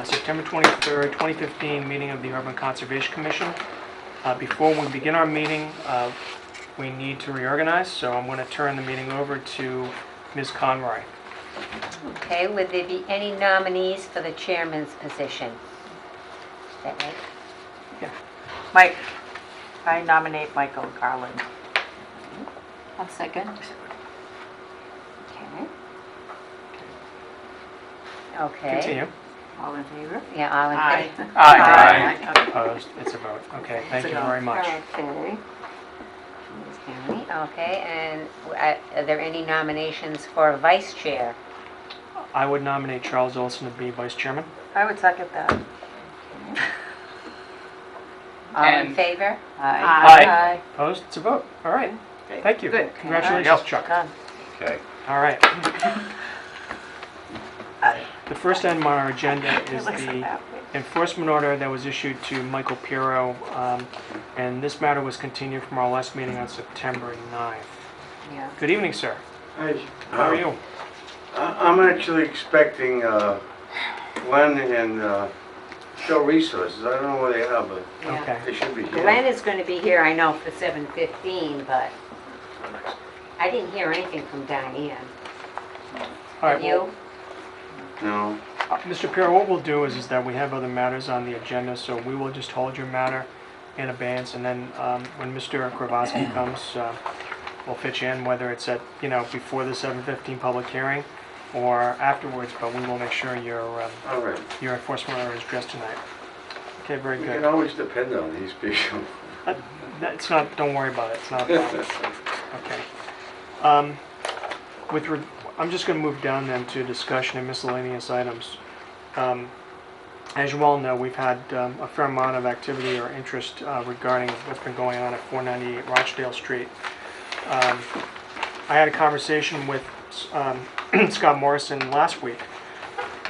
September 23rd, 2015 meeting of the Urban Conservation Commission. Before we begin our meeting, we need to reorganize, so I'm going to turn the meeting over to Ms. Conroy. Okay, would there be any nominees for the chairman's position? Is that right? Mike, I nominate Michael Garland. I'll second. Okay. Okay. Continue. All in favor? Yeah, all in Aye. favor? Aye. Okay. Opposed? It's a vote. Okay, thank you It's a go. very much. Okay. Ms. County, okay, and are there any nominations for vice chair? I would nominate Charles Olson to be vice chairman. I would second that. All in And- favor? Aye. Opposed? It's a vote. All right. Thank you. Good. Congratulations, Chuck. Done. Okay. All right. The first item on our agenda is Looks like the that. enforcement order that was issued to Michael Pirro, and this matter was continued from our last meeting on September 9th. Yeah. Good evening, sir. Hi. How are you? I'm actually expecting Glenn and Phil Resources. I don't know where they are, but Yeah. Okay. they should be here. Glenn is going to be here, I know, for 7:15, but I didn't hear anything from Diane. All right, Have you? No. Mr. Pirro, what we'll do is that we have other matters on the agenda, so we will just hold your matter in abeyance, and then when Mr. Kravosky comes, we'll fit you in, whether it's at, before the 7:15 public hearing or afterwards, but we will make sure your All right. enforcement order is addressed tonight. Okay, very You good. can always depend on these people. It's not, don't worry about it, it's not a problem. Okay. I'm just going to move down then to discussion and miscellaneous items. As you all know, we've had a fair amount of activity or interest regarding what's been going on at 498 Rochdale Street. I had a conversation with Scott Morrison last week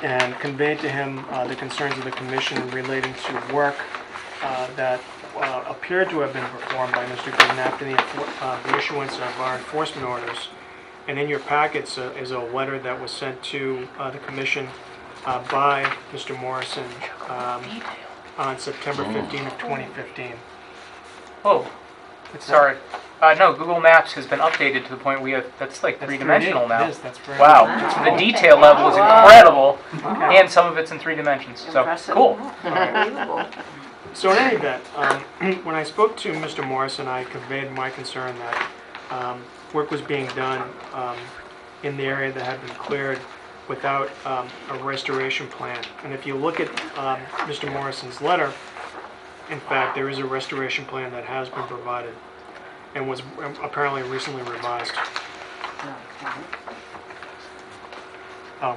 and conveyed to him the concerns of the commission relating to work that appeared to have been performed by Mr. Gooden after the issuance of our enforcement orders. And in your packets is a letter that was sent to the commission by Mr. Morrison on September 15 of 2015. Oh, It's sorry. No, Google Maps has been updated to the point that's like That's three-dimensional 3D. now. It is, that's very Wow, Wow. the detail level is Wow. incredible, Okay. and some of it's in 3 dimensions. So Impressive. cool. Unbelievable. So in any event, when I spoke to Mr. Morrison, I conveyed my concern that work was being done in the area that had been cleared without a restoration plan. And if you look at Mr. Morrison's letter, in fact, there is a restoration plan that has been provided and was apparently recently revised. Okay. Oh.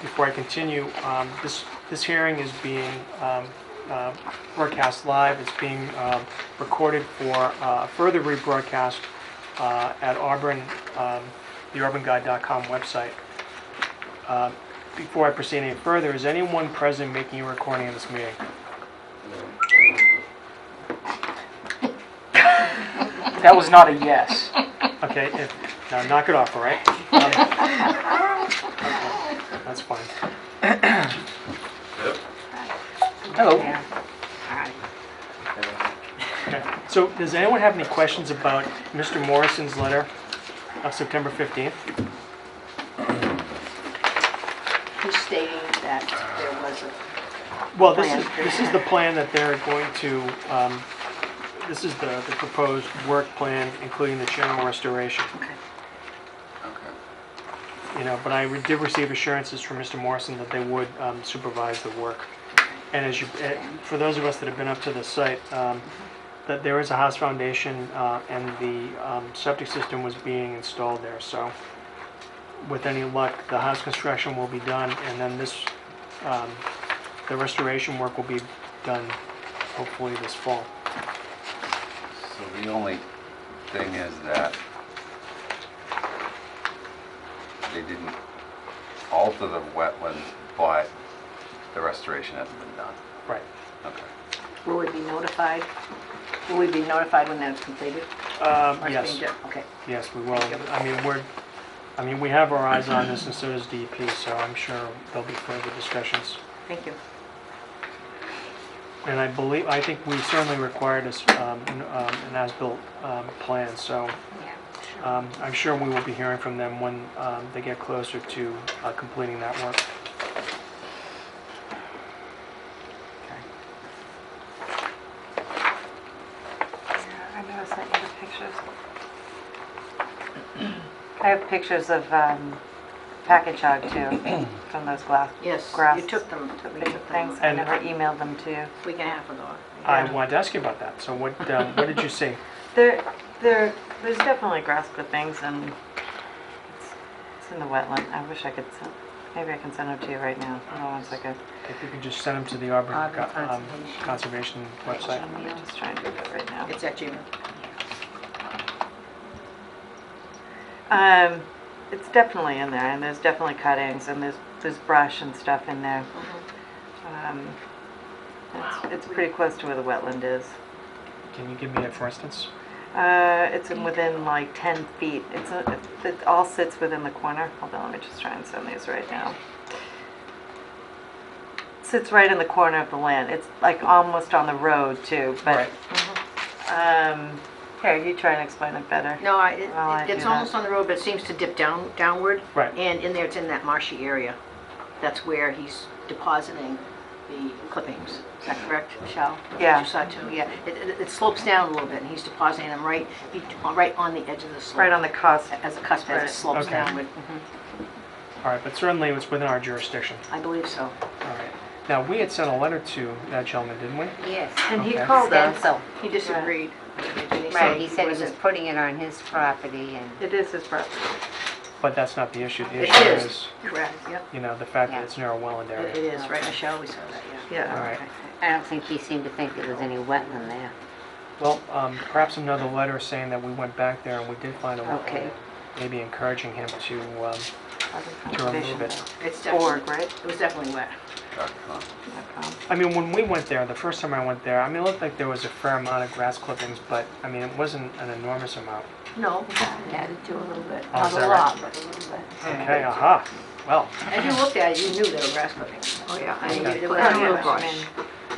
Before I continue, this hearing is being broadcast live. It's being recorded for further rebroadcast at Auburn, the UrbanGuide.com website. Before I proceed any further, is anyone present making a recording of this meeting? That was not a yes. Okay, now knock it off, all right? Okay, that's fine. Hello. Yeah. All right. Okay. So does anyone have any questions about Mr. Morrison's letter of September 15th? He's stating that there was a Well, this is the plan that they're going to, this is the proposed work plan, including the general restoration. But I did receive assurances from Mr. Morrison that they would supervise the work. And for those of us that have been up to the site, that there is a house foundation and the septic system was being installed there. So with any luck, the house construction will be done, and then the restoration work will be done hopefully this fall. So the only thing is that they didn't alter the wetlands, but the restoration hasn't been done. Right. Okay. Will we be notified? Will we be notified when that's completed? Or it's Yes. being done? Okay. Yes, we will. I mean, I mean, we have our eyes on this, and so does DEP, so I'm sure there'll be further discussions. Thank you. And I think we certainly required an as-built plan, so Yeah, sure. I'm sure we will be hearing from them when they get closer to completing that work. I know I sent you the pictures. I have pictures of package hog too, from those Yes, grass you took them. We took them things. I And- never emailed them to you. a week and a half ago. I wanted to ask you about that. So what did you see? There's definitely grass clippings and it's in the wetland. I wish I could send, maybe I can send them to you right now. Hold on one second. If you could just send them to the Auburn Auburn Conservation website. I'm just trying to do that right now. It's at Gmail. It's definitely in there, and there's definitely cuttings, and there's brush and stuff in there. It's pretty close to where the wetland is. Can you give me a for instance? It's within like 10 feet. It all sits within the corner. Hold on, let me just try and send these right now. Sits right in the corner of the land. It's like almost on the road too, but here, you try and explain it better. No, Well, I it's do almost that. on the road, but it seems to dip downward. Right. And in there, it's in that marshy area. That's where he's depositing the clippings. Is that correct, Michelle? Yeah. You saw too, yeah. It slopes down a little bit, and he's depositing them right on the edge of the slope. Right on the cusp. As a cusp, as Right. it slopes Okay. downward. All right, but certainly it's within our jurisdiction. I believe so. All right. Now, we had sent a letter to that gentleman, didn't we? Yes. And he Okay. called us. So, He disagreed. right, he said he was putting it on his property and, It is his property. But that's not the issue. The It issue is. is, Correct, yep. you know, the fact that Yeah. it's near a wetland It area. is, right, Michelle, we saw that, yeah. Yeah. All right. I don't think he seemed to think there was any wetland there. Well, perhaps another letter saying that we went back there and we did find a wetland. Okay. Maybe encouraging him to remove it. It's Org, definitely, right? it was definitely wet. I mean, when we went there, the first time I went there, I mean, it looked like there was a fair amount of grass clippings, but, I mean, it wasn't an enormous amount. No, Added to a little bit, Oh, not is a that lot, but a little bit. Okay, aha. Well, as you looked at it, you knew they were grass clippings. Oh, yeah. I mean, Okay. it Put was on not your brush. brush.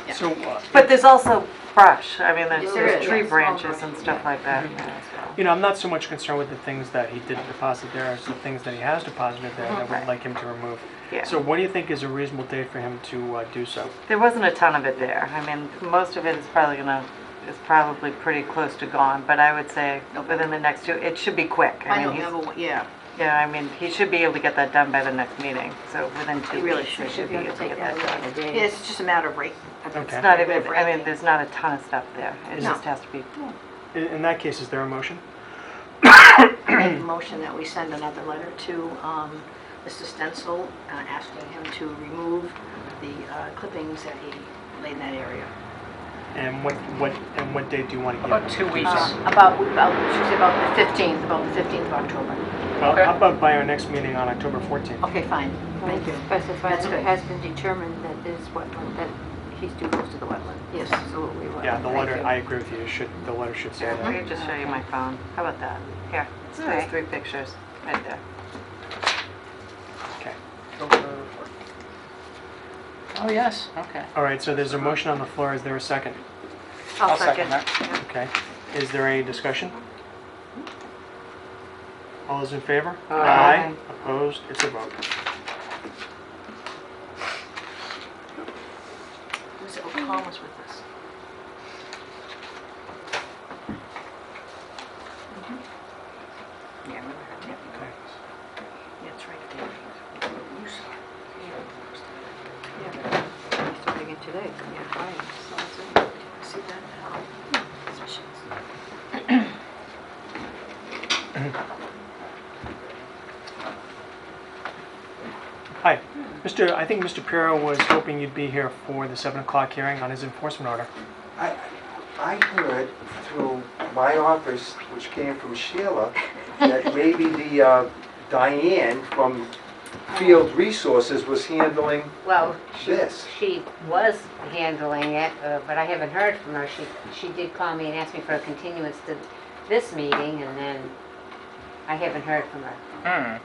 Yeah. so, But there's also brush. I mean, Yes, there there's is. tree Yeah, branches and stuff like that. Yeah, so. you know, I'm not so much concerned with the things that he didn't deposit there as the things that he has deposited there that we'd like him to remove. Yeah. So what do you think is a reasonable date for him to do so? There wasn't a ton of it there. I mean, most of it is probably pretty close to gone, but I would say within the next two, it should be quick. I mean, don't he's- remember, yeah. Yeah, I mean, he should be able to get that done by the next meeting, so within 2 He really weeks, should. he should be able to get that done. Yeah, it's just a matter of rate. Okay. It's not even, I mean, there's not a ton of stuff there. It No. just has to be, In that case, is there a motion? I make a motion that we send another letter to Mr. Stencil, asking him to remove the clippings that he laid in that area. And what date do you want to give? About 2 weeks. About the 15th, about the 15th of October. Well, Okay. how about by our next meeting on October 14th? Okay, fine, thank you. Specify That's that good. it has been determined that there's wetland, that he's too close to the wetland. Yes. Absolutely wetland. Yeah, the Thank letter, you. I agree with you, the letter should say let that. me just show you my phone. How about that? Here, there's Alright. 3 pictures, right there. Okay. Oh, yes, okay. All right, so there's a motion on the floor. Is there a second? I'll second that. Okay. Is there any discussion? All those in favor? Aye. Opposed? It's a vote. Was it Tom was with us? Yeah, I remember her, yeah. Okay. Yeah, it's right there. You saw it. He's starting it today. Yeah, right. So it's See that now? That's what she Hi. I think Mr. Pirro was hoping you'd be here for the 7 o'clock hearing on his enforcement order. I heard through my office, which came from Sheila, that maybe the Diane from Field Resources was handling Well, this. she was handling it, but I haven't heard from her. She did call me and ask me for a continuance to this meeting, and then I haven't heard from her. Hmm.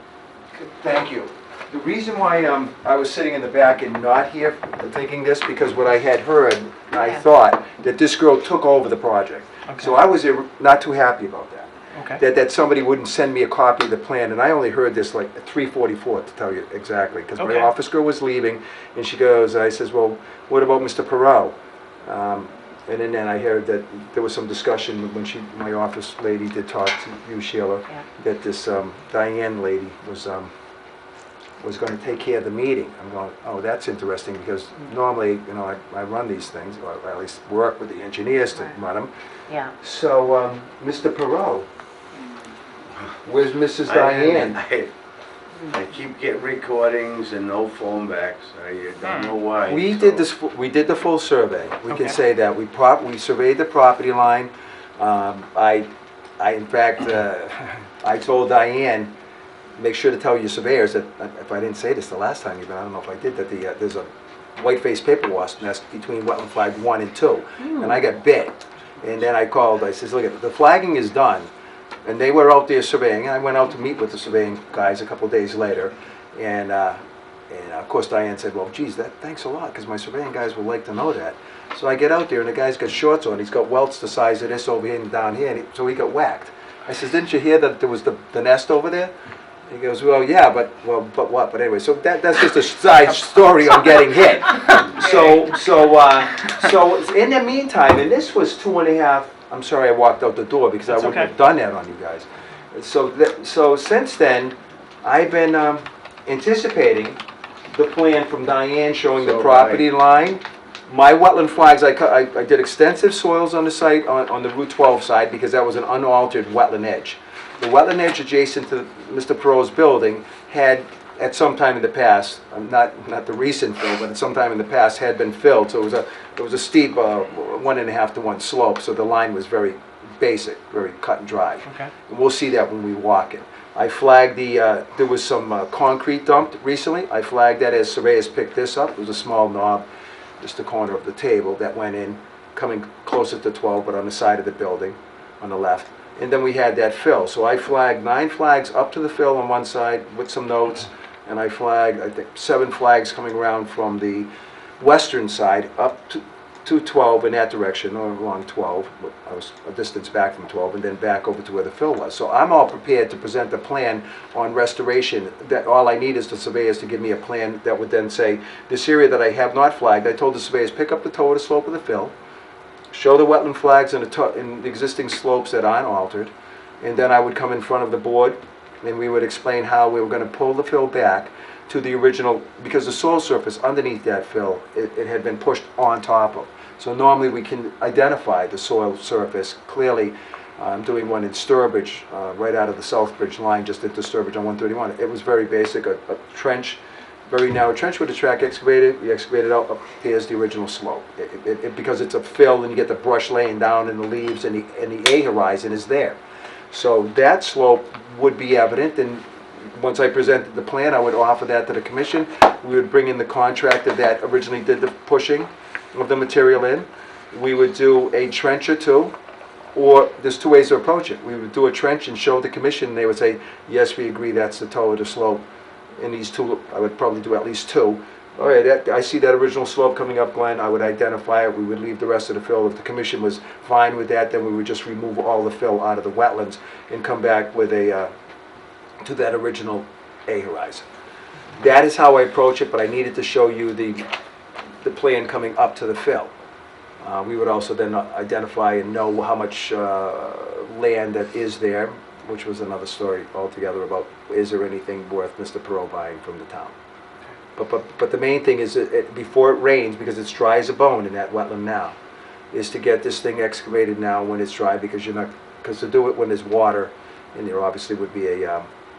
Thank you. The reason why I was sitting in the back and not here thinking this, because what I had heard, I Yeah. thought that this girl took over the project. So I was not too happy about that. Okay. That somebody wouldn't send me a copy of the plan, and I only heard this like at 3:44 to tell you exactly, because my Okay. office girl was leaving, and she goes, I says, well, what about Mr. Perot? And then I heard that there was some discussion when my office lady did talk to you, Sheila, Yeah. that this Diane lady was going to take care of the meeting. I'm going, oh, that's interesting, because normally, you know, I run these things, or at least work with the engineers to Right. run them. Yeah. So, Mr. Perot, where's Mrs. I Diane? keep getting recordings and no phone backs. I don't know why. We so- did this. We did the full survey. We Okay. can say that we surveyed the property line. I in fact, I told Diane, make sure to tell your surveyors that if I didn't say this the last time, even I don't know if I did, that there's a white-faced paper wasp nest between wetland flag 1 and 2, and I got bit. And then I called. I says, look, the flagging is done. And they were out there surveying, and I went out to meet with the surveying guys a couple of days later, and of course Diane said, well, geez, thanks a lot, because my surveying guys would like to know that. So I get out there, and the guy's got shorts on, he's got welts the size of this over here and down here, and so he got whacked. I says, didn't you hear that there was the nest over there? He goes, well, yeah, but what? But anyway, so that's just a side story on getting hit. So in the meantime, and this was 2.5. I'm sorry I walked out the door, because I That's wouldn't okay. have done that on you guys. So since then, I've been anticipating the plan from Diane showing the So property line. My wetland flags, I did extensive soils on the site, on the Route 12 side, because that was an unaltered wetland edge. The wetland edge adjacent to Mr. Perot's building had, at some time in the past, not the recent fill, but at some time in the past, had been filled. So it was a steep 1.5 to 1 slope, so the line was very basic, very cut and dry. Okay. And we'll see that when we walk it. I flagged there was some concrete dumped recently. I flagged that as surveyors picked this up. It was a small knob, just the corner of the table that went in, coming closer to 12, but on the side of the building, on the left. And then we had that fill. So I flagged 9 flags up to the fill on one side with some notes, and I flagged, I think, 7 flags coming around from the western side up to 12 in that direction, or along 12. I was a distance back from 12, and then back over to where the fill was. So I'm all prepared to present a plan on restoration. That all I need is the surveyors to give me a plan that would then say, this area that I have not flagged, I told the surveyors, pick up the toe of the slope of the fill, show the wetland flags in the existing slopes that aren't altered, and then I would come in front of the board, and we would explain how we were going to pull the fill back to the original, because the soil surface underneath that fill, it had been pushed on top of. So normally we can identify the soil surface clearly. I'm doing one in Sturbridge, right out of the Southbridge line, just into Sturbridge on 131. It was very basic, a trench, very narrow trench with a track excavated. We excavated out, here's the original slope. Because it's a fill and you get the brush laying down in the leaves, and the A horizon is there. So that slope would be evident, and once I presented the plan, I would offer that to the commission. We would bring in the contractor that originally did the pushing of the material in. We would do a trench or two, or there's 2 ways to approach it. We would do a trench and show the commission, and they would say, yes, we agree, that's the toe of the slope. In these 2, I would probably do at least 2. All right, I see that original slope coming up, Glenn. I would identify it. We would leave the rest of the fill. If the commission was fine with that, then we would just remove all the fill out of the wetlands and come back with to that original A horizon. That is how I approach it, but I needed to show you the plan coming up to the fill. We would also then identify and know how much land that is there, which was another story altogether about, is there anything worth Mr. Perot buying from the town? But the main thing is, before it rains, because it's dry as a bone in that wetland now, is to get this thing excavated now when it's dry, because to do it when there's water, and there obviously would be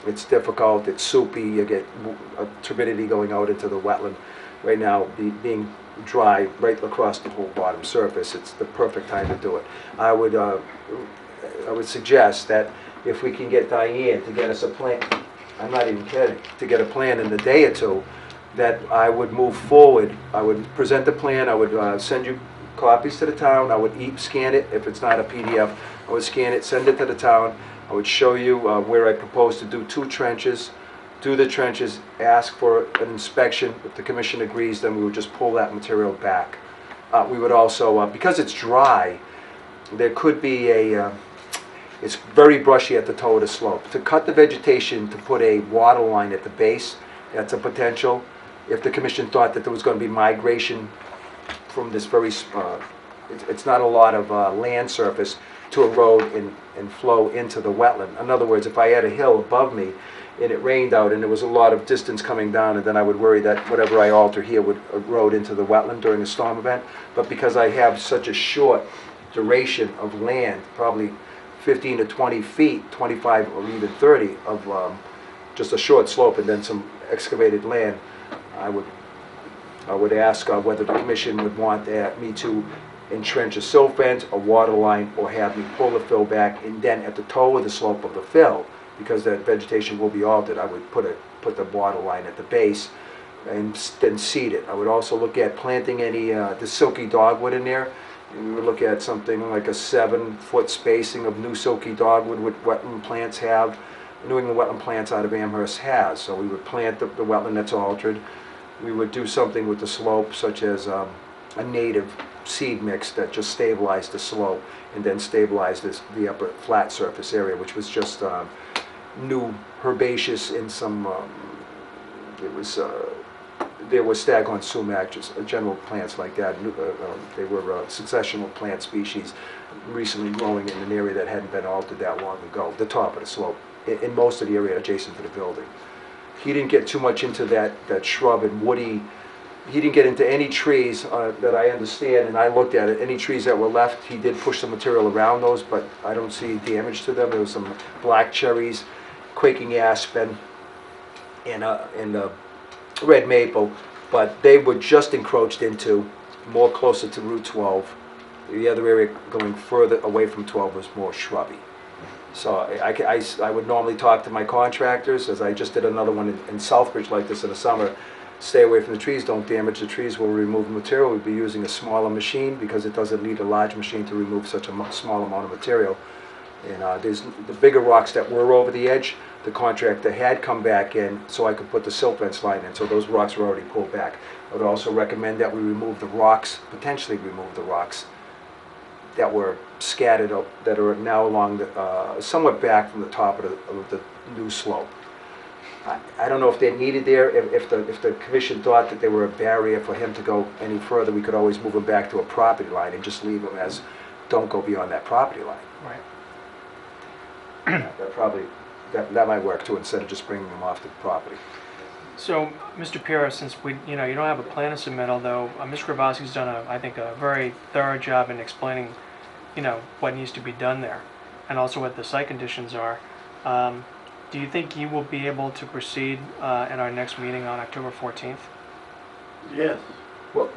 it's difficult, it's soupy, you get a turbidity going out into the wetland. Right now, being dry right across the whole bottom surface, it's the perfect time to do it. I would suggest that if we can get Diane to get us a plan, I'm not even kidding, to get a plan in a day or 2, that I would move forward. I would present the plan, I would send you copies to the town, I would scan it. If it's not a PDF, I would scan it, send it to the town. I would show you where I propose to do 2 trenches, do the trenches, ask for an inspection. If the commission agrees, then we would just pull that material back. We would also, because it's dry, there could be it's very brushy at the toe of the slope. To cut the vegetation, to put a water line at the base, that's a potential. If the commission thought that there was going to be migration from this very, it's not a lot of land surface to erode and flow into the wetland. In other words, if I had a hill above me and it rained out and there was a lot of distance coming down, and then I would worry that whatever I alter here would erode into the wetland during a storm event. But because I have such a short duration of land, probably 15 to 20 feet, 25 or even 30 of just a short slope and then some excavated land, I would ask whether the commission would want me to entrench a sill fence, a water line, or have me pull the fill back, and then at the toe of the slope of the fill, because that vegetation will be altered, I would put the water line at the base and then seed it. I would also look at planting any the silky dogwood in there. And we would look at something like a 7-foot spacing of new silky dogwood, which wetland plants have. New England Wetland Plants out of Amherst has. So we would plant the wetland that's altered. We would do something with the slope, such as a native seed mix that just stabilized the slope and then stabilized the upper flat surface area, which was just new herbaceous and some, there was staghorn sumac, just general plants like that. They were successional plant species recently growing in an area that hadn't been altered that long ago, the top of the slope, in most of the area adjacent to the building. He didn't get too much into that shrub and woody. He didn't get into any trees that I understand, and I looked at it. Any trees that were left, he did push some material around those, but I don't see damage to them. There was some black cherries, quaking aspen, and red maple, but they were just encroached into, more closer to Route 12. The other area going further away from 12 was more shrubby. So I would normally talk to my contractors, as I just did another one in Southbridge like this in the summer. Stay away from the trees, don't damage the trees, we'll remove the material. We'd be using a smaller machine because it doesn't need a large machine to remove such a small amount of material. And there's the bigger rocks that were over the edge, the contractor had come back in so I could put the silt fence line in, so those rocks were already pulled back. I would also recommend that we remove the rocks, potentially remove the rocks that were scattered up, that are now along the, somewhat back from the top of the new slope. I don't know if they needed there. If the commission thought that they were a barrier for him to go any further, we could always move him back to a property line and just leave him as, don't go beyond that property line. Right. That might work too, instead of just bringing him off the property. So, Mr. Pira, since you don't have a plan to submit, although Mr. Grabowski's done I think a very thorough job in explaining, what needs to be done there, and also what the site conditions are. Do you think you will be able to proceed in our next meeting on October 14th? Yes. Well,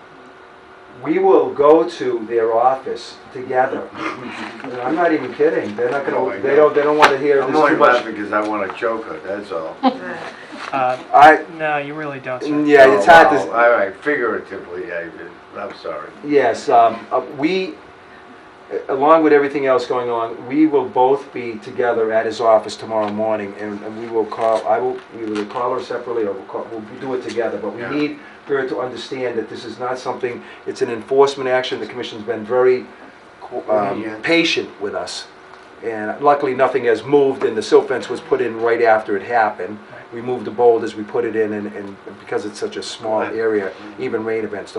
we will go to their office together. I'm not even kidding. They're not No, going I to. know. They don't want to hear I'm this only too much. laughing because I want to choke her, that's all. No, you really don't, sir. Yeah, it's hard Oh, to. wow. All right, figuratively, I'm sorry. Yes, we, along with everything else going on, we will both be together at his office tomorrow morning, and we will call. We will call her separately, or we'll do it together. But we Yeah. need her to understand that this is not something. It's an enforcement action. The commission's been very Yeah. patient with us, and luckily nothing has moved. And the silt fence was put in right after it happened. We moved the boulders, we put it in, and because it's such a small area, even rain events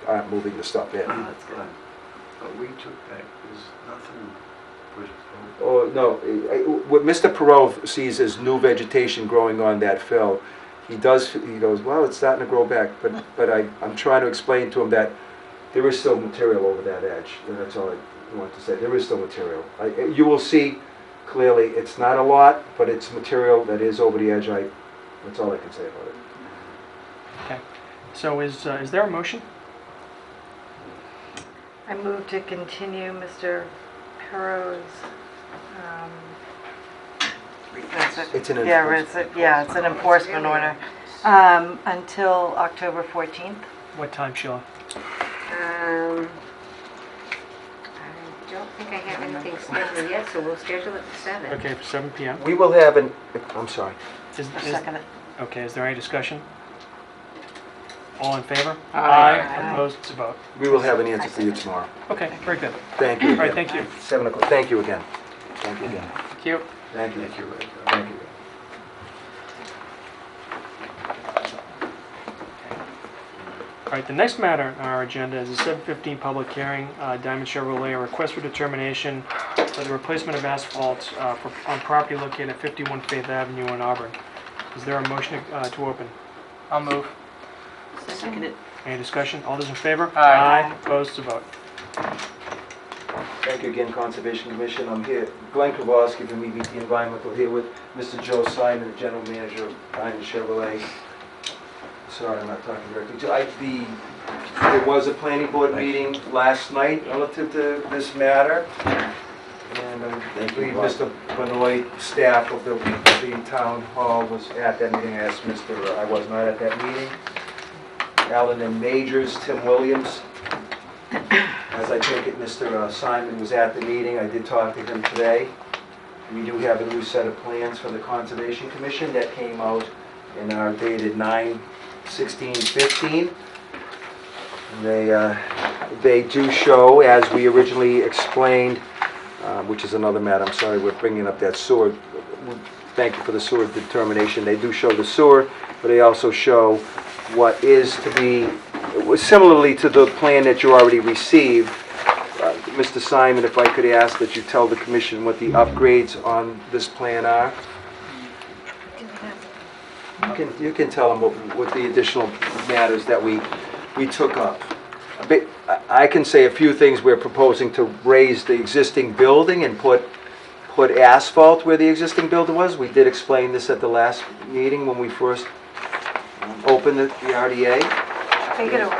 aren't moving the stuff in. Oh, that's good. But we took that, there's nothing. Oh, no, what Mr. Perot sees as new vegetation growing on that fill, he goes, well, it's starting to grow back, but I'm trying to explain to him that there is still material over that edge, and that's all I want to say. There is still material. You will see clearly, it's not a lot, but it's material that is over the edge. That's all I can say about it. Okay. So is there a motion? I move to continue Mr. Perot's, It's an yeah, enforcement. it's an enforcement order, until October 14th. What time, Sheila? I don't think I have anything scheduled yet, so we'll schedule it for 7. Okay, for 7 p.m. We will have I'm sorry. Is, I is, second it. Okay, is there any discussion? All in favor? Aye. Opposed? It's a vote. We will have an answer for you tomorrow. Okay, very good. Thank you All right, again. thank you. 7 o'clock. Thank you again. Thank you again. Thank you. Thank you. Thank you. Thank you. All right, the next matter on our agenda is a 7:15 public hearing, Diamond Chevrolet, a request for determination for the replacement of asphalt on property located at 51 Faith Avenue in Auburn. Is there a motion to open? I'll move. Seconded. Any discussion? All those in favor? Aye. Opposed? It's a vote. Thank you again, Conservation Commission. I'm here, Glenn Kowalski from EVP Environmental, here with Mr. Joe Simon, the General Manager of Diamond Chevrolet. Sorry, I'm not talking directly to you. There was a planning board meeting last night relative to this matter. And I believe Mr. Benoit, staff of the town hall was at that meeting. I was not at that meeting. Alan and Majors, Tim Williams. As I take it, Mr. Simon was at the meeting. I did talk to him today. We do have a new set of plans from the Conservation Commission that came out and are dated 9/16/15. They do show, as we originally explained, which is another matter, I'm sorry we're bringing up that sewer. Thank you for the sewer determination. They do show the sewer, but they also show what is to be, similarly to the plan that you already received. Mr. Simon, if I could ask that you tell the commission what the upgrades on this plan are? You can tell them what the additional matters that we took up. I can say a few things. We're proposing to raise the existing building and put asphalt where the existing building was. We did explain this at the last meeting when we first opened the RDA. Wait a minute,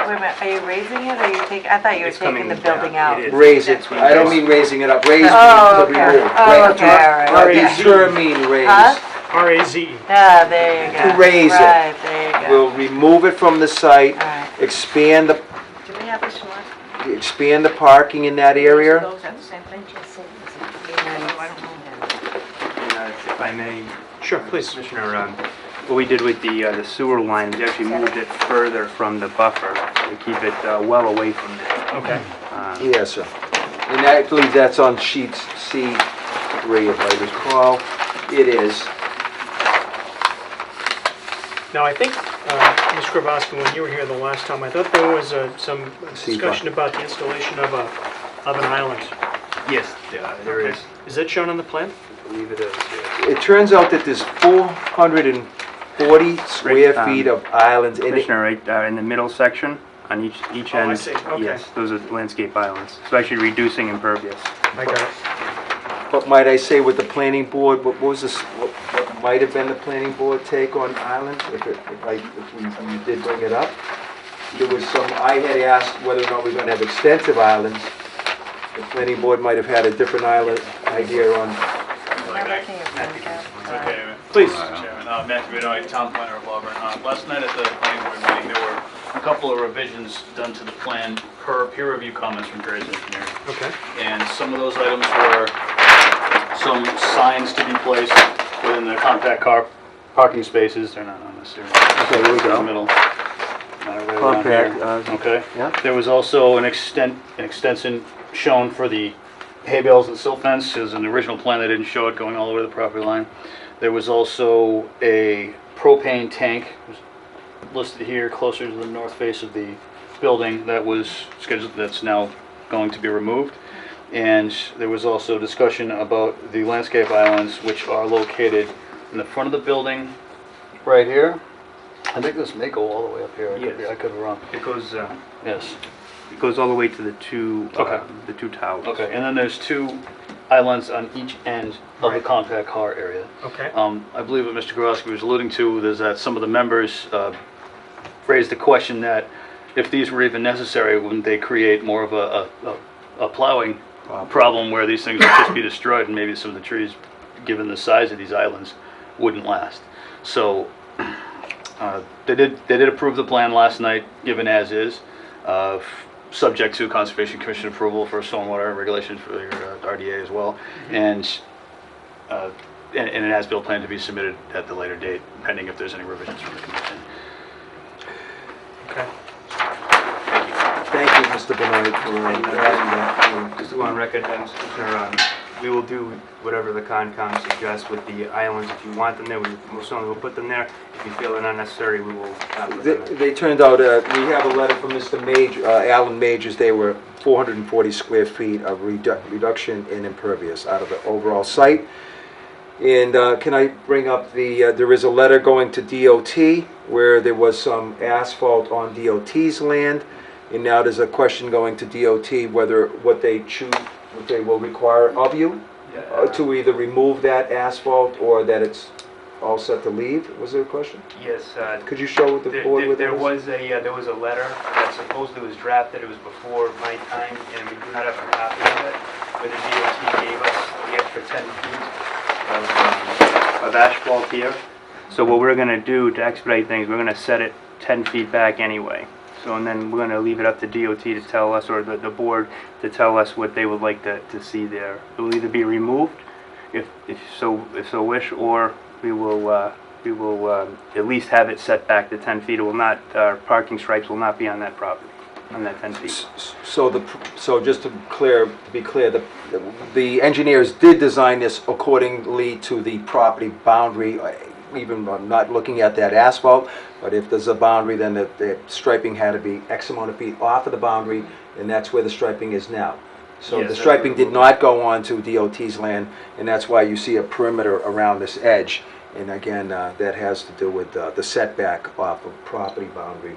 are you raising it, or are you taking, I thought you were It's taking coming the building down. out. It is. Raise it. I don't mean raising it up. Raise means Oh, to okay. remove. Oh, okay, all right. Determine raise. Huh? R-A-Z-E. Ah, there you go. To raise it. Right, there you go. We'll remove it from the site, All right. expand the Do we have this one? parking in that area. Those are the same thing? If I may, Sure, please. Commissioner, what we did with the sewer line is actually moved it further from the buffer to keep it well away from there. Okay. Yes, sir. And I believe that's on sheet C3, if I recall. It is. Now, I think, Ms. Kravosky, when you were here the last time, I thought there was some discussion about the installation of an island. Yes, there is. Is that shown on the plan? I believe it is. Yes. It turns out that there's 440 square Right, feet of islands in it. Commissioner, right in the middle section, on each Oh, end. I see. Okay. Yes, those are landscape islands. So actually reducing impervious. I got it. But might I say with the planning board, what was this, what might have been the planning board take on islands, if we did bring it up? There was some, I had asked whether or not we're gonna have extensive islands. The planning board might have had a different island idea on. Okay, Please. Mr. Chairman, Matthew Benoit, Town Planner of Auburn. Last night at the planning board meeting, there were a couple of revisions done to the plan per peer review comments from Graves Engineering. Okay. And some of those items were some signs to be placed within the compact car parking spaces. They're not on this here. Okay, here we go. In the middle. Right around Compact, here. Okay. yeah. There was also an extension shown for the hay bales and silt fence. There's an original plan that didn't show it going all the way to the property line. There was also a propane tank listed here closer to the north face of the building that was scheduled, that's now going to be removed. And there was also discussion about the landscape islands, which are located in the front of the building right here. I think this may go all the way up here. Yes. I could be wrong. It goes Yes. all the way to the two towers. Okay, and then there's two islands on each end of the compact car area. Okay. I believe what Mr. Grosky was alluding to is that some of the members raised the question that if these were even necessary, wouldn't they create more of a plowing problem where these things would just be destroyed and maybe some of the trees, given the size of these islands, wouldn't last. So they did approve the plan last night, given as is, subject to Conservation Commission approval for stormwater regulations for your RDA as well. And and an as-built plan to be submitted at the later date, pending if there's any revisions from the commission. Okay. Thank you, Mr. Benoit, for adding that. Just to go on record, Mr. Commissioner, we will do whatever the Concom suggests with the islands. If you want them there, we most certainly will put them there. If you feel they're not necessary, we will not put them there. They turned out, we have a letter from Mr. Major, Alan Majors, they were 440 square feet of reduction in impervious out of the overall site. And can I bring up there is a letter going to DOT where there was some asphalt on DOT's land, and now there's a question going to DOT whether what they will require of you to either remove that asphalt or that it's all set to leave. Was there a question? Yes. Could you show the board with there was a letter that supposedly was drafted. It was before my time, and we do not have a copy of it. But the DOT gave us the extra 10 feet of asphalt here. So what we're going to do to expedite things, we're going to set it 10 feet back anyway. So, and then we're going to leave it up to DOT to tell us, or the board to tell us what they would like to see there. It will either be removed, if so wish, or we will at least have it set back to 10 feet. It will not, parking stripes will not be on that property, on that 10 feet. So just to be clear, the engineers did design this accordingly to the property boundary, even not looking at that asphalt, but if there's a boundary, then the striping had to be X amount of feet off of the boundary, and that's where the striping is now. So Yes, the that's striping what did not go on to DOT's land, and that's why you see a perimeter around this edge. And again, that has to do with the setback off of property boundary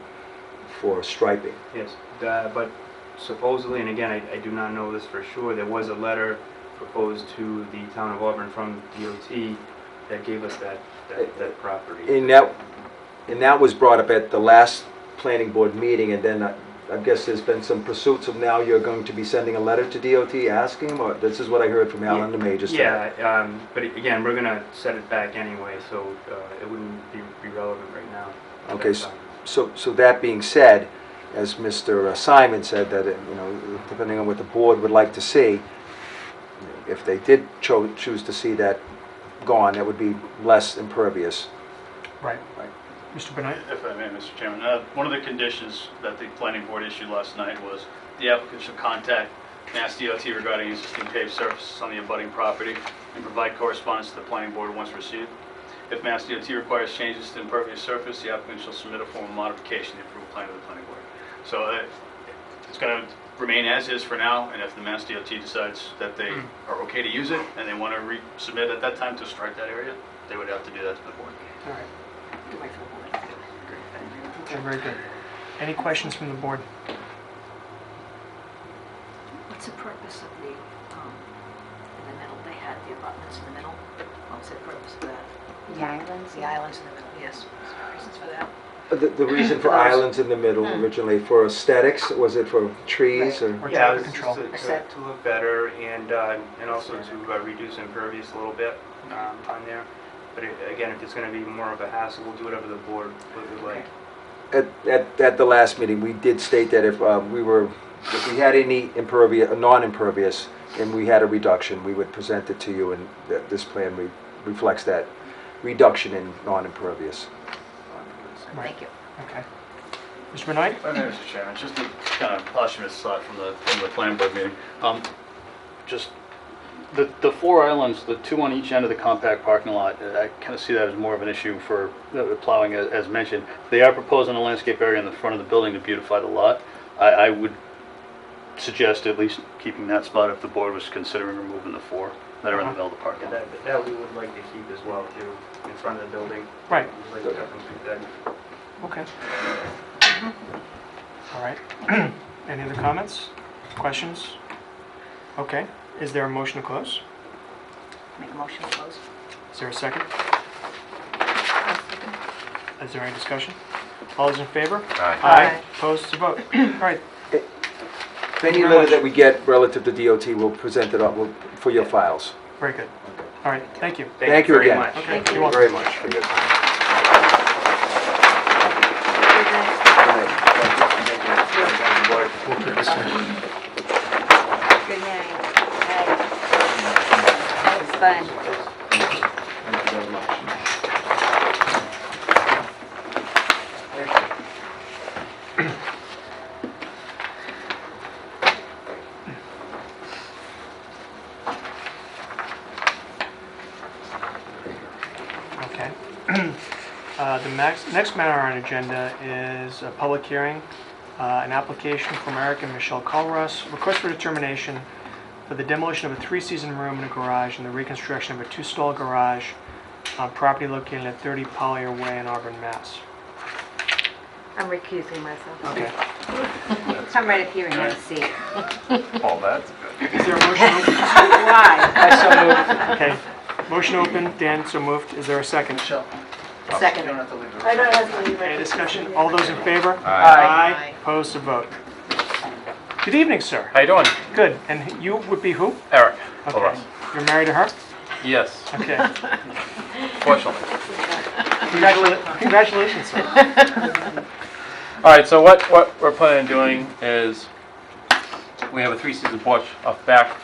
for striping. Yes, but supposedly, and again, I do not know this for sure, there was a letter proposed to the town of Auburn from DOT that gave us that property. And that was brought up at the last planning board meeting, and then I guess there's been some pursuits of now you're going to be sending a letter to DOT asking, or this is what I heard from Alan the Major. Yeah, but again, we're gonna set it back anyway, so it wouldn't be relevant right now. Okay, so that being said, as Mr. Simon said, that, depending on what the board would like to see, if they did choose to see that gone, that would be less impervious. Right. Mr. Benoit? If I may, Mr. Chairman, one of the conditions that the planning board issued last night was the applicant should contact Mass DOT regarding existing paved surfaces on the abutting property and provide correspondence to the planning board once received. If Mass DOT requires changes to the impervious surface, the applicant shall submit a form of modification to the approved plan to the planning board. So it's going to remain as is for now, and if the Mass DOT decides that they are okay to use it and they want to resubmit at that time to strike that area, they would have to do that to the board. All right. Okay, very good. Any questions from the board? What's the purpose of the, in the middle, they had the abutments in the middle? What's the purpose of that? The islands? The islands in the middle, yes. Is there reasons for that? The reason for islands in the middle originally, for aesthetics, was it for trees or? Or Yeah, traffic it was control? to look better and also to reduce impervious a little bit on there. But again, if it's going to be more of a hassle, we'll do whatever the board would like. At the last meeting, we did state that if we had any non-impervious, and we had a reduction, we would present it to you, and this plan reflects that reduction in non-impervious. Thank you. Okay. Mr. Benoit? If I may, Mr. Chairman, just a kind of posthumous thought from the planning board meeting. Just the four islands, the two on each end of the compact parking lot, I kind of see that as more of an issue for plowing, as mentioned. They are proposing a landscape area in the front of the building to beautify the lot. I would suggest at least keeping that spot if the board was considering removing the four that are in the middle of the parking lot. That we would like to keep as well, too, in front of the building. Right. We'd like to have them keep that. Okay. All right. Any other comments? Questions? Okay. Is there a motion to close? Make a motion to close. Is there a second? Is there any discussion? All those in favor? Aye. Opposed to vote. All right. Any letter that we get relative to DOT, we'll present it up for your files. Very good. All right. Thank you. Thank you very again. much. Okay. Thank You're you welcome. very much for your time. We'll keep this in. Good night. That was fun. The next matter on agenda is a public hearing, an application from Eric and Michelle Colross, request for determination for the demolition of a three-season room and a garage and the reconstruction of a two-stall garage on property located at 30 Collier Way in Auburn, Mass. I'm recusing myself. Okay. Come right up here and have a seat. Oh, that's good. Is there a motion open? Why? I so moved. Okay. Motion open, Dan, so moved. Is there a second? Second. I don't have to leave. Any discussion? All those in favor? Aye. Opposed to vote. Good evening, sir. How you doing? Good. And you would be who? Eric. Okay. Colross. You're married to her? Yes, Okay. fortunately. Congratulations, sir. All right, so what we're planning on doing is, we have a three-season porch off the back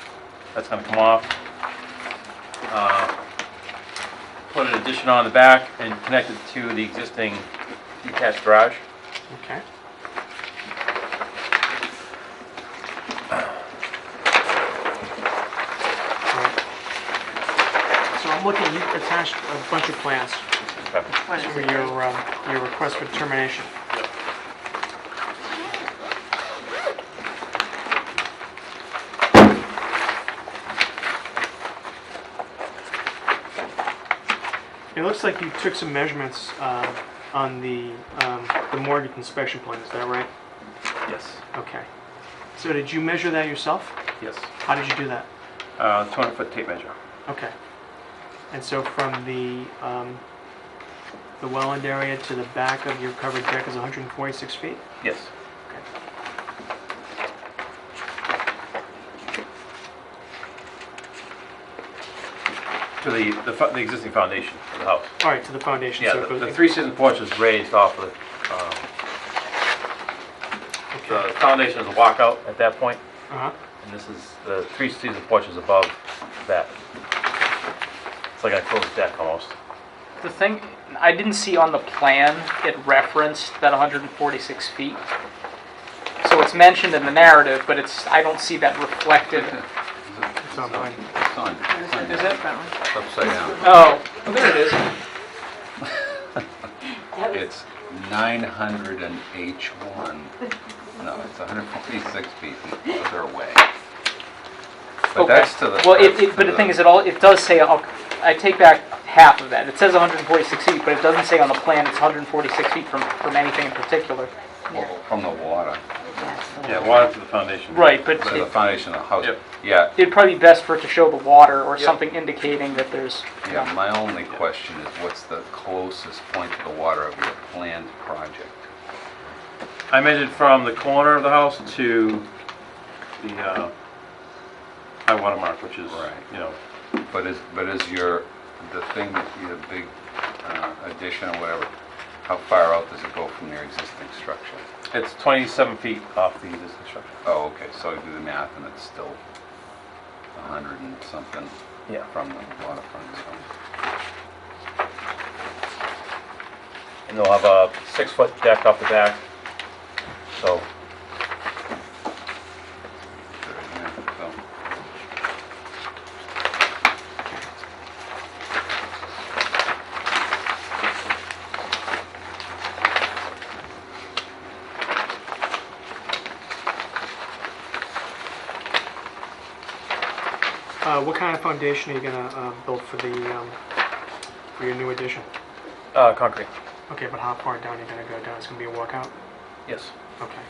that's gonna come off. Put an addition on the back and connect it to the existing detached garage. Okay. So I'm looking, you attached a bunch of plans for your request for determination. It looks like you took some measurements on the mortgage inspection plan, is that right? Yes. Okay. So did you measure that yourself? Yes. How did you do that? 200-foot tape measure. Okay. And so from the well end area to the back of your covered deck is 146 feet? Yes. To the existing foundation of the house. All right, to the foundation. Yeah, So it goes the three-season porch is raised off of the foundation is a walkout at that point, Uh-huh. and this is, the three-season porch is above that. It's like a closed deck almost. The thing, I didn't see on the plan, it referenced that 146 feet. So it's mentioned in the narrative, but I don't see that reflected. It's on mine. It's on. Is it? It's upside down. Oh, there it is. It's 900 and H1. No, it's 146 feet the other way. But Okay. that's to the. Well, that's to but the thing is, it does say, I take back half of that. It says 146 feet, but it doesn't say on the plan it's 146 feet from anything in particular. From the water. Yeah, water to the foundation. Right, but To the foundation of the house. Yep. Yeah, it'd probably be best for it to show the water or Yep. something indicating that there's, yeah, my only question is what's the closest point to the water of your planned project? I measured from the corner of the house to the high water mark, which is, Right. you know, But is the thing that your big addition or whatever, how far out does it go from your existing structure? it's 27 feet off the existing structure. Oh, okay, so you do the math and it's still 100 and something Yeah. from the waterfront, so. And they'll have a 6-foot deck off the back. So, Yeah, so. What kind of foundation are you gonna build for your new addition? concrete. Okay, but how far down are you gonna go down? It's gonna be a walkout? Yes. Okay.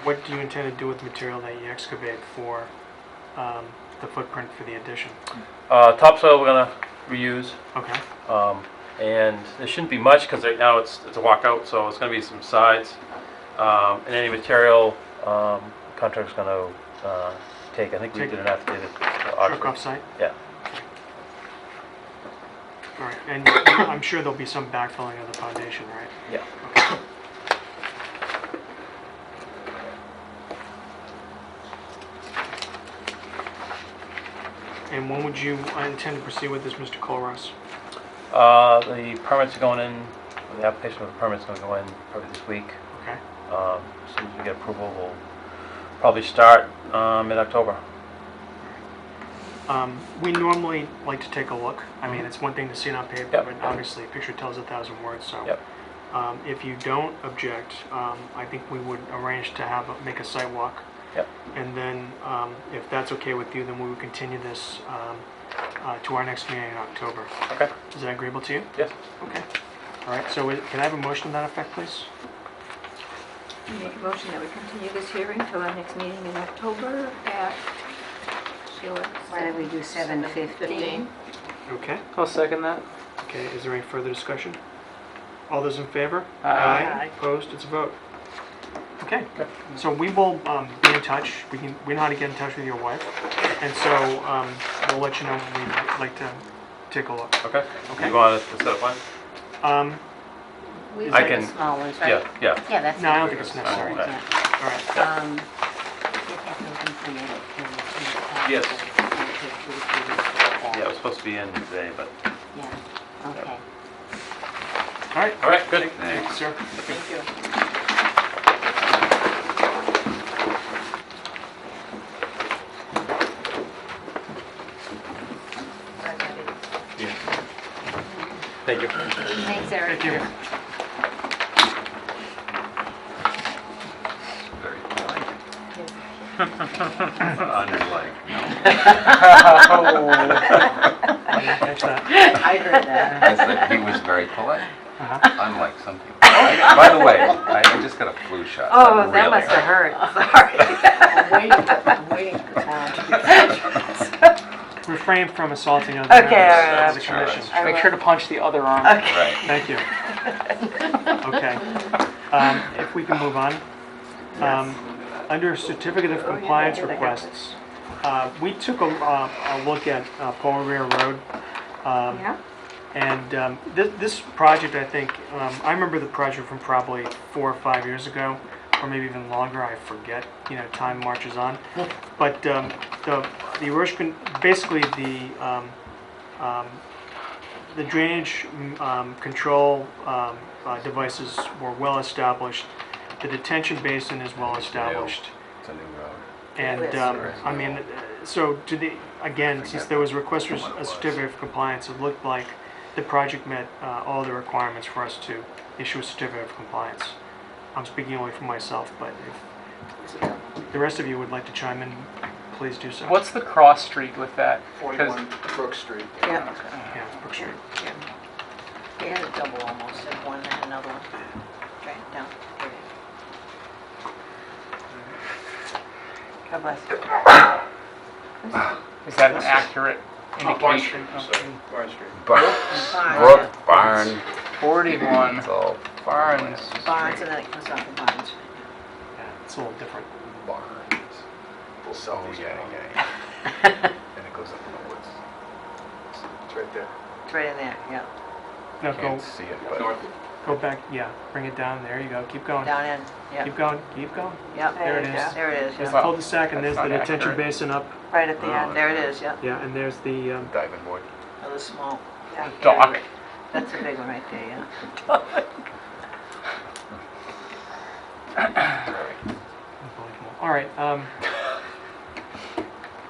What do you intend to do with the material that you excavate for the footprint for the addition? Topsoil we're gonna reuse. Okay. And there shouldn't be much because right now it's a walkout, so it's going to be some sides. And any material contractor's going to take. I think we Take- did an affidavit. Truck off site? Yeah. All right, and I'm sure there'll be some backfilling of the foundation, right? Yeah. Okay. And when would you intend to proceed with this, Mr. Colross? The permits are going in. The application of the permit's going to go in probably this week. Okay. As soon as we get approval, we'll probably start mid-October. We normally like to take a look. I mean, it's one thing to see it on paper, Yep. but obviously a picture tells 1,000 words, so. Yep. If you don't object, I think we would arrange to make a site walk. Yep. And then, if that's okay with you, then we would continue this to our next meeting in October. Okay. Is that agreeable to you? Yes. Okay. All right, so can I have a motion to that effect, please? Make a motion that we continue this hearing till our next meeting in October at, Sheila? Why don't we do 7:15? Okay. I'll second that. Okay, is there any further discussion? All those in favor? Aye. Opposed? It's a vote. Okay, so we will be in touch. We know how to get in touch with your wife, and so we'll let you know when we'd like to take a look. Okay. Okay. You want to set up one? We I like can- the small ones, right? Yeah. Yeah, that's. No, I don't think it's necessary. Okay. All right. Yes. Yeah, it was supposed to be in today, but. Yeah, okay. All right. All right, good. Thank you, sir. Thank you. Thank you. Thanks, Eric. Thank you. Very polite. Unlike, no. I didn't catch that. I heard that. I said he was very polite, Uh-huh. unlike some people. By the way, I just got a flu shot. Oh, that Really. must have hurt. I'm waiting for Refrain from assaulting other Okay, members all right, of the commission. all right. Make sure to punch the other arm. Okay. Right. Thank you. Okay. If we can move on. Under certificate of compliance requests, we took a look at Paul Revere Road. Yeah. And this project, I think, I remember the project from probably 4 or 5 years ago, or maybe even longer, I forget, time marches on. But the erosion, basically the drainage control devices were well established. The detention basin is well established. It's a new road. And, I mean, so again, since there was a request for a certificate of compliance, it looked like the project met all the requirements for us to issue a certificate of compliance. I'm speaking only for myself, but if the rest of you would like to chime in, please do so. What's the cross street with that? 41 Brook Street. Yeah. Yeah, Brook Street. He had a double almost, and one and another one. Right down. Here it is. God bless. Is that an accurate indication? Barn Street. Brook, barn, 41 it's all Barnes. Barnes, and then it comes off of Barnes. Yeah, it's a little different. Barns. Oh, yeah. And it goes up in the woods. It's right there. It's right in there, yeah. No, go Can't see it, but back, yeah, bring it down, there you go, keep going. Down in, yeah. Keep going, keep going. Yep. There it you is. go. There it is, There's yeah. the cul-de-sac, and there's That's the not detention accurate. basin up, Right at the end. There it is, yeah. yeah, and there's the, diving board. Another small. Yeah. Dock. That's a big one right there, yeah. unbelievable. All right,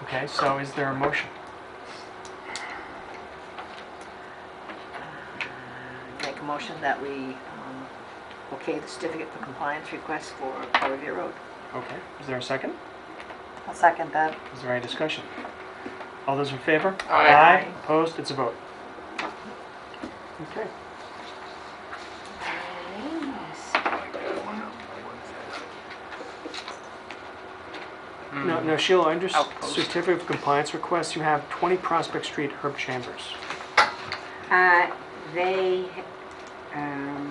okay, so is there a motion? Make a motion that we okay the certificate for compliance request for Paul Revere Road. Okay, is there a second? I'll second that. Is there any discussion? All those in favor? Aye. Opposed? It's a vote. Okay. Now, Sheila, under Outpost. certificate of compliance requests, you have 20 Prospect Street, Herb Chambers. They, there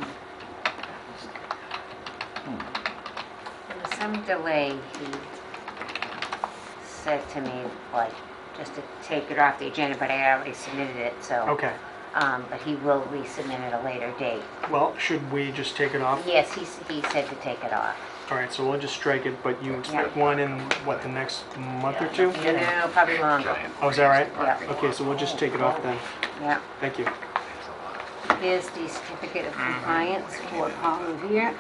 was some delay, he said to me, like, just to take it off the agenda, but I already submitted it, so. Okay, But he will resubmit at a later date. well, should we just take it off? Yes, he said to take it off. All right, so we'll just strike it, but you expect Yeah. one in, what, the next month or two? No, probably longer. Oh, is that right? Yeah. Okay, so we'll just take it off then. Yeah. Thank you. Here's the certificate of compliance for Paul Revere.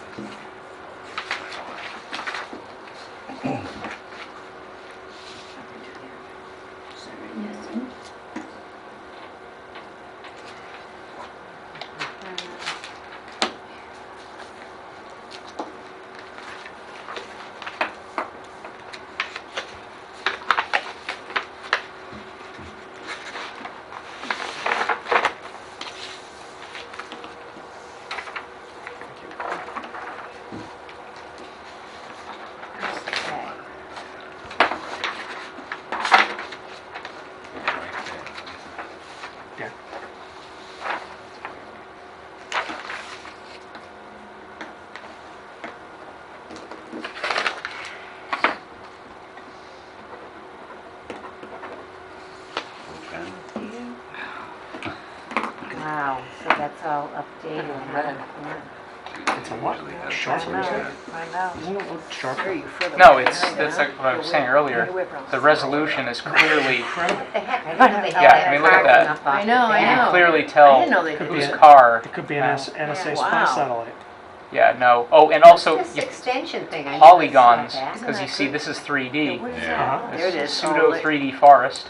10. Wow, so that's all updated. huh? It's a what? Usually has Sharper, that. isn't it? I know. Isn't it look sharper? No, it's, that's like what I was saying earlier. The resolution is clearly, What the heck, I didn't know they had Yeah, I mean, look at parking that. up off I know, the I back. know. clearly I tell didn't know they did whose that. car. It could be an NSA Wow. spy satellite. Yeah, no. Oh, and also What's this you- extension thing? I never polygons, saw that. because you see this is 3D. What is Yeah. that? There it is. Pseudo 3D forest.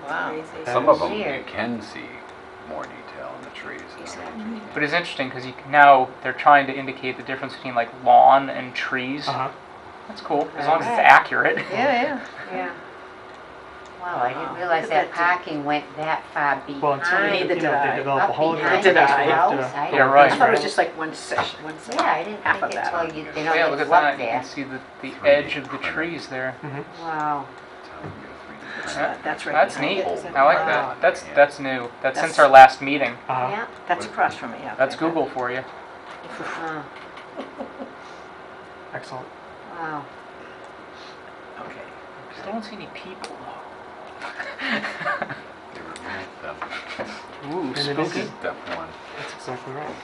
Wow. Some of them you Weird. can see more detail in the trees. But it's interesting because now they're trying to indicate the difference between like lawn and trees. Uh-huh. That's cool, as long as it's Alright. accurate. Yeah, Yeah. Wow, I didn't realize Look at that that. parking went that far behind. Well, until Neither you did know, I. they develop a Up whole behind Did the I? house, Yeah, Yeah, I right. thought it was just like one section, one section. Yeah, I didn't Half think of it that. till you Yeah, know, look they at go up that. You there. can see the 3D edge of the printer. trees there. Wow. That's right That's behind neat. it. I like Wow. that. That's new. That's since That's- our last meeting. Uh-huh. Yeah. That's across from me, yeah. That's Google for you. Huh. Excellent. Wow. Okay. Still don't see any people though. They removed them. Ooh, And it is- spooky. Step one. That's exactly right.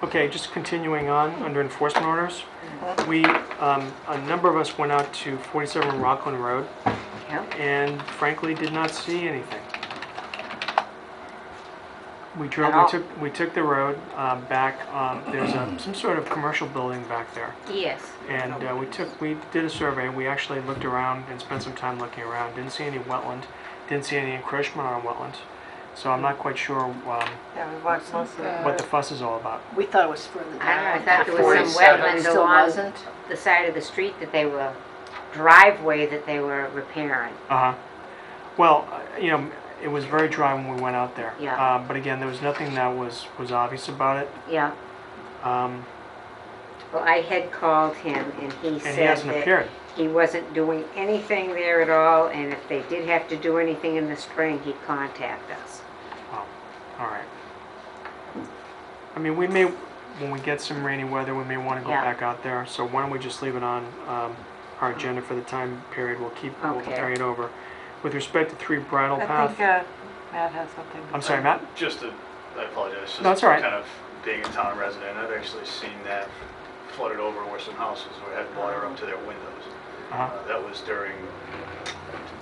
Okay, just continuing on, under enforcement orders, we, a number of us went out to 47 Rockland Road Yep. and frankly did not see anything. We drove, At all? we took the road back, there's some sort of commercial building back there. Yes. And we did a survey, we actually looked around and spent some time looking around, didn't see any wetland, didn't see any encroachment on wetland. So I'm not quite sure Yeah, we walked most of it. what the fuss is all about. We thought it was further down. I don't know, I thought there was some 47. wetland Still along wasn't. the side of the street that they were, driveway that they were repairing. Uh-huh. Well, you know, it was very dry when we went out there. Yeah. But again, there was nothing that was obvious about it. Yeah. Um, Well, I had called him and he and he said hasn't that appeared. he wasn't doing anything there at all, and if they did have to do anything in the spring, he'd contact us. All right. I mean, we may, when we get some rainy weather, we may want to go Yeah. back out there. So why don't we just leave it on our agenda for the time period? We'll Okay. carry it over. With respect to 3 Bridle I Path. think Matt has something. to I'm say. sorry, Matt? Just to, I apologize, just No, it's all right. kind of being a town resident, I've actually seen that flooded over where some houses were had water up to their windows. Uh-huh. That was during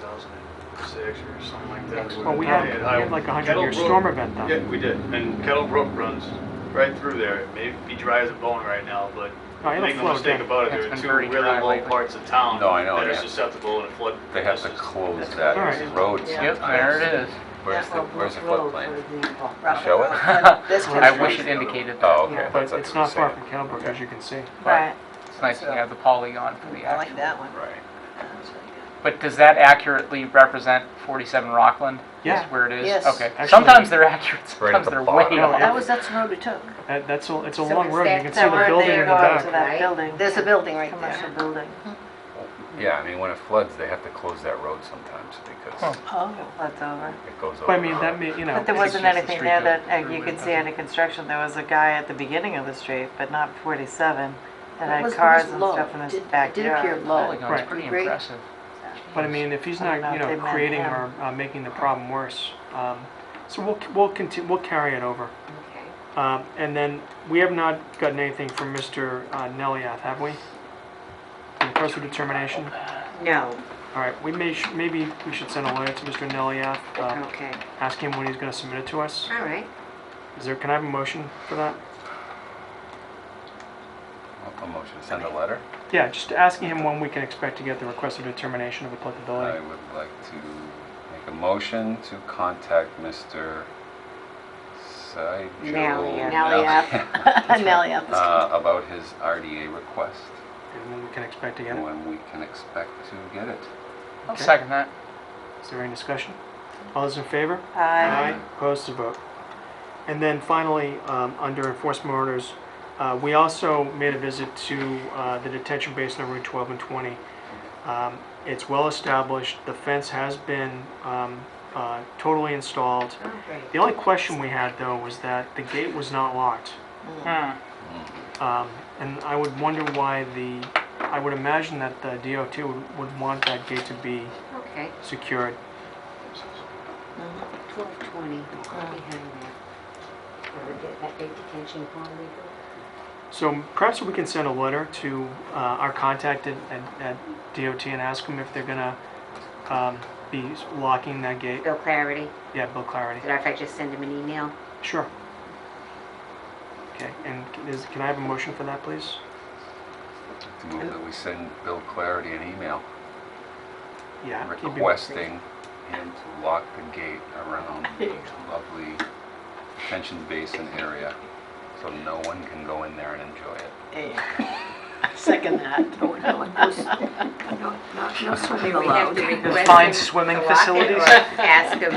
2006 or something like that. Well, we had like a 100-year storm event though. Yeah, we did, and Kettle Brook runs right through there. It may be dry as a bone right now, but Oh, it'll make no flow mistake again. about it, It's there are been 2 very really dry low lately. parts of town No, I know, that are yeah. susceptible to flood. They have to This is- close that All right. road Yep, sometimes. there it is. Where's the floodplain? Rough Show road. it? This I kid's wish right. it indicated Oh, that. okay. But That's what it's you were not far saying. from Kettlebrook, as you can see. Right. It's nice to have the polygon for the I like actual. that one. Right. That's really good. But does that accurately represent 47 Rockland? Yeah. Is where it is? Yes. Okay. Actually- sometimes they're accurate, Right at sometimes the they're bottom. way No, off. That's the road we took. It's a So long is road. You that- can see That the road building there in the going back. to that Right. building. There's a building right Commercial there. building. Yeah, I mean, when it floods, they have to close that road sometimes because Oh. Floods over. it goes over. But I mean, that may, you know. But there It's wasn't just the anything street there goes that through you it, could see doesn't any construction. There was a guy at the beginning of the street, but not 47, that It had was cars and low. stuff in his It did appear backyard. low. Polygon's Right. pretty Great. impressive. But I mean, if he's I not, don't know you if know, they meant creating him. or making the problem worse, so we'll carry it over. Okay. And then we have not gotten anything from Mr. Neliath, have we? Request for determination. No, All right, maybe we should send a letter to Mr. Neliath, okay, ask him when he's going to submit it to us. all right. Can I have a motion for that? A motion to send a letter. Yeah, just asking him when we can expect to get the request of determination of I applicability. would like to make a motion to contact Mr. Seidel. Naliath. Naliath. About his RDA request And when we can expect to get and it. when we can expect to get it. I'll Okay. second that. Is there any discussion? All those in favor? Aye. Opposed to vote. And then finally, under enforcement orders, we also made a visit to the detention basin on Route 12 and 20. It's well established. The fence has been totally installed. Oh, great. The only question we had though was that the gate was not locked. And I would wonder why I would imagine that the DOT would want that gate to be Okay, secured. 1220, behind that. That big detention pond we go. So perhaps we can send a letter to our contact at DOT and ask them if they're gonna be locking that gate. Bill Clarity. Yeah, Bill Clarity. Is it all right if I just send him an email? Sure. Okay, and can I have a motion for that, please? To move that we send Bill Clarity an email Yeah. requesting him to lock the gate around the lovely detention basin area so no one can go in there and enjoy it. Second that. No swimming We have allowed. to request Find him swimming to lock it, facilities? or ask him,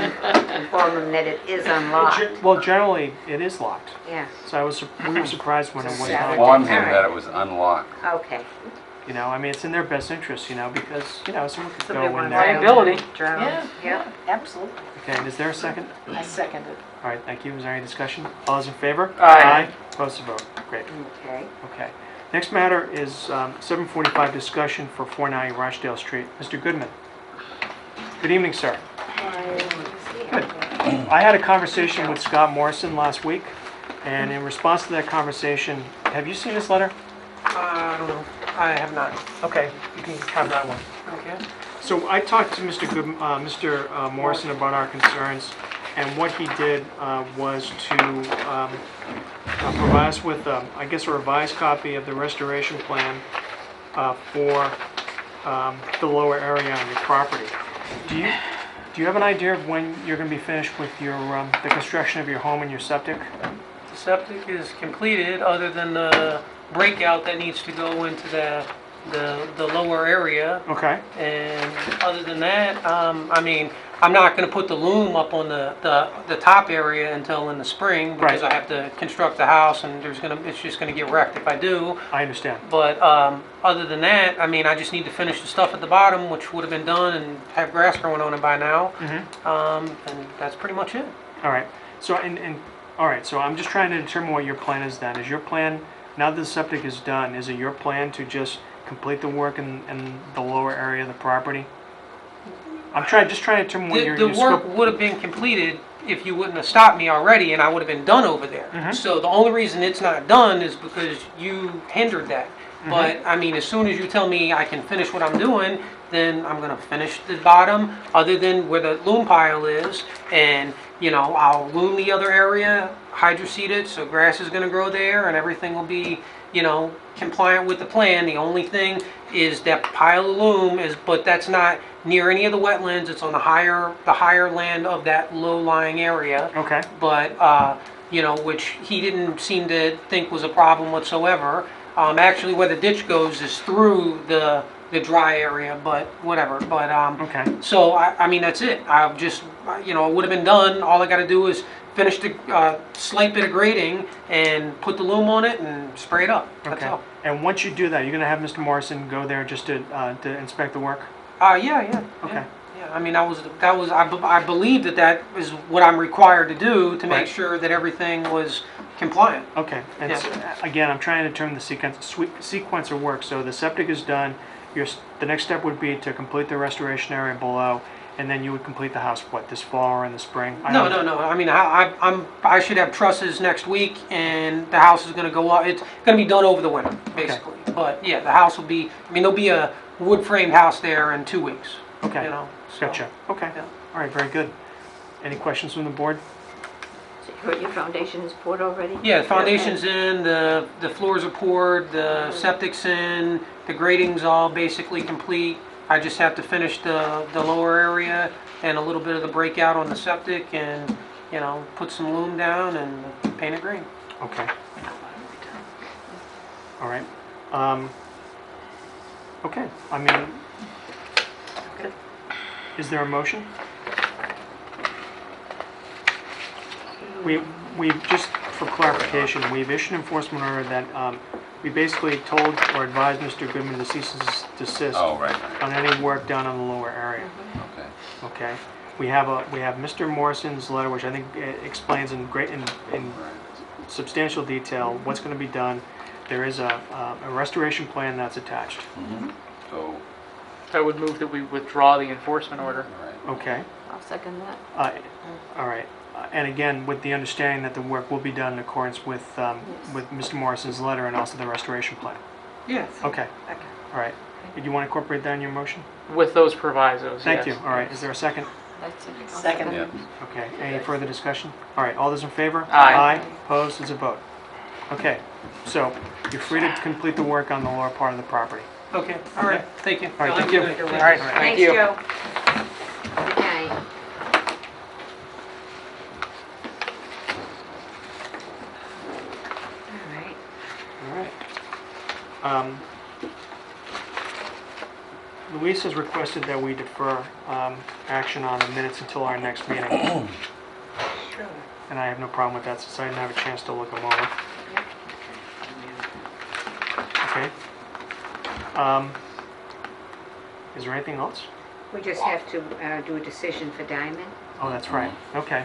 inform him that it is unlocked. Well, generally, it is locked. Yeah, So we were surprised when it was Saturday. not. Inform him that it was unlocked. okay. You know, I mean, it's in their best interest, you know, because, you know, someone could Somebody go in wants there. Liability. Drown. Yeah. Absolutely. Okay, and is there a second? I second it. All right, thank you. Is there any discussion? All those in favor? Aye. Opposed to vote. Great. Okay. Okay. Next matter is 745 discussion for 490 Rochdale Street. Mr. Goodman. Good evening, sir. Good. I had a conversation with Scott Morrison last week, and in response to that conversation, have you seen this letter? I don't know. I have not. Okay, you can have that one. Okay. So I talked to Mr. Morrison about our concerns, and what he did was to provide us with, I guess, a revised copy of the restoration plan for the lower area on your property. Do you have an idea of when you're going to be finished with your the construction of your home and your septic? The septic is completed, other than the breakout that needs to go into the lower area. Okay. And other than that, I mean, I'm not going to put the loom up on the top area until in the spring, because Right. I have to construct the house, and it's just going to get wrecked if I do. I understand. But other than that, I mean, I just need to finish the stuff at the bottom, which would have been done, and have grass growing on it by now. And that's pretty much it. All right. So all right. So I'm just trying to determine what your plan is. Then is your plan, now that the septic is done, is it your plan to just complete the work in the lower area of the property? I'm just trying to determine what your The work scope. would have been completed if you wouldn't have stopped me already, and I would have been done over there. So the only reason it's not done is because you hindered that. But, I mean, as soon as you tell me I can finish what I'm doing, then I'm gonna finish the bottom, other than where the loom pile is, and, you know, I'll loom the other area, hydroseed it, so grass is gonna grow there, and everything will be, you know, compliant with the plan. The only thing is that pile of loom but that's not near any of the wetlands. It's on the higher land of that low-lying area. Okay. But, you know, which he didn't seem to think was a problem whatsoever. Actually, where the ditch goes is through the dry area, but whatever. But, Okay. so, I mean, that's it. I've just, you know, it would have been done. All I got to do is finish the slight bit of grading and put the loom on it and spray it up. That's Okay. all. And once you do that, you're going to have Mr. Morrison go there just to inspect the work? Yeah. Okay. Yeah, I mean, I believe that is what I'm required to do to make Right. sure that everything was compliant. Okay. And so, again, I'm trying to determine the sequence of work. So the septic is done. The next step would be to complete the restoration area below, and then you would complete the house, what, this fall or in the spring? No. I mean, I should have trusses next week, and the house is going to go up. It's going to be done over the winter, basically. But yeah, the house will be. I mean, there'll be a wood framed house there in 2 weeks. Okay. You know. So, Gotcha. Okay. Yeah. All right, very good. Any questions from the board? So your foundation is poured already? Yeah, the foundation's in, the floors are poured, the septic's in, the grading's all basically complete. I just have to finish the lower area and a little bit of the breakout on the septic, and, you know, put some loom down and paint it green. Okay. All right. Okay, I mean, is there a motion? We just, for clarification, we've issued an enforcement order that we basically told or advised Mr. Goodman to cease and desist Oh, right. on any work done on the lower area. Okay. Okay. We have Mr. Morrison's letter, which I think explains in substantial detail what's going to be done. There is a restoration plan that's attached. So, I would move that we withdraw the enforcement order. all right. Okay. I'll second that. All right. And again, with the understanding that the work will be done in accordance with Mr. Morrison's letter and also the restoration plan. Yes. Okay. Okay. All right. Did you want to incorporate that in your motion? With those provisos, Thank you. yes. All right. Is there a second? Second. Yeah. Okay. Any further discussion? All right. All those in favor? Aye. Aye. Opposed? It's a vote. Okay. So you're free to complete the work on the lower part of the property. Okay, all right, thank you. All right, thank you. Have a good night. All right. Thanks, Thank you. Joe. Good night. All right. All right. Luis has requested that we defer action on the minutes until our next meeting. Sure. And I have no problem with that since I didn't have a chance to look them over. Okay. Is there anything else? We just have to do a decision for Diamond. Oh, that's right. Okay.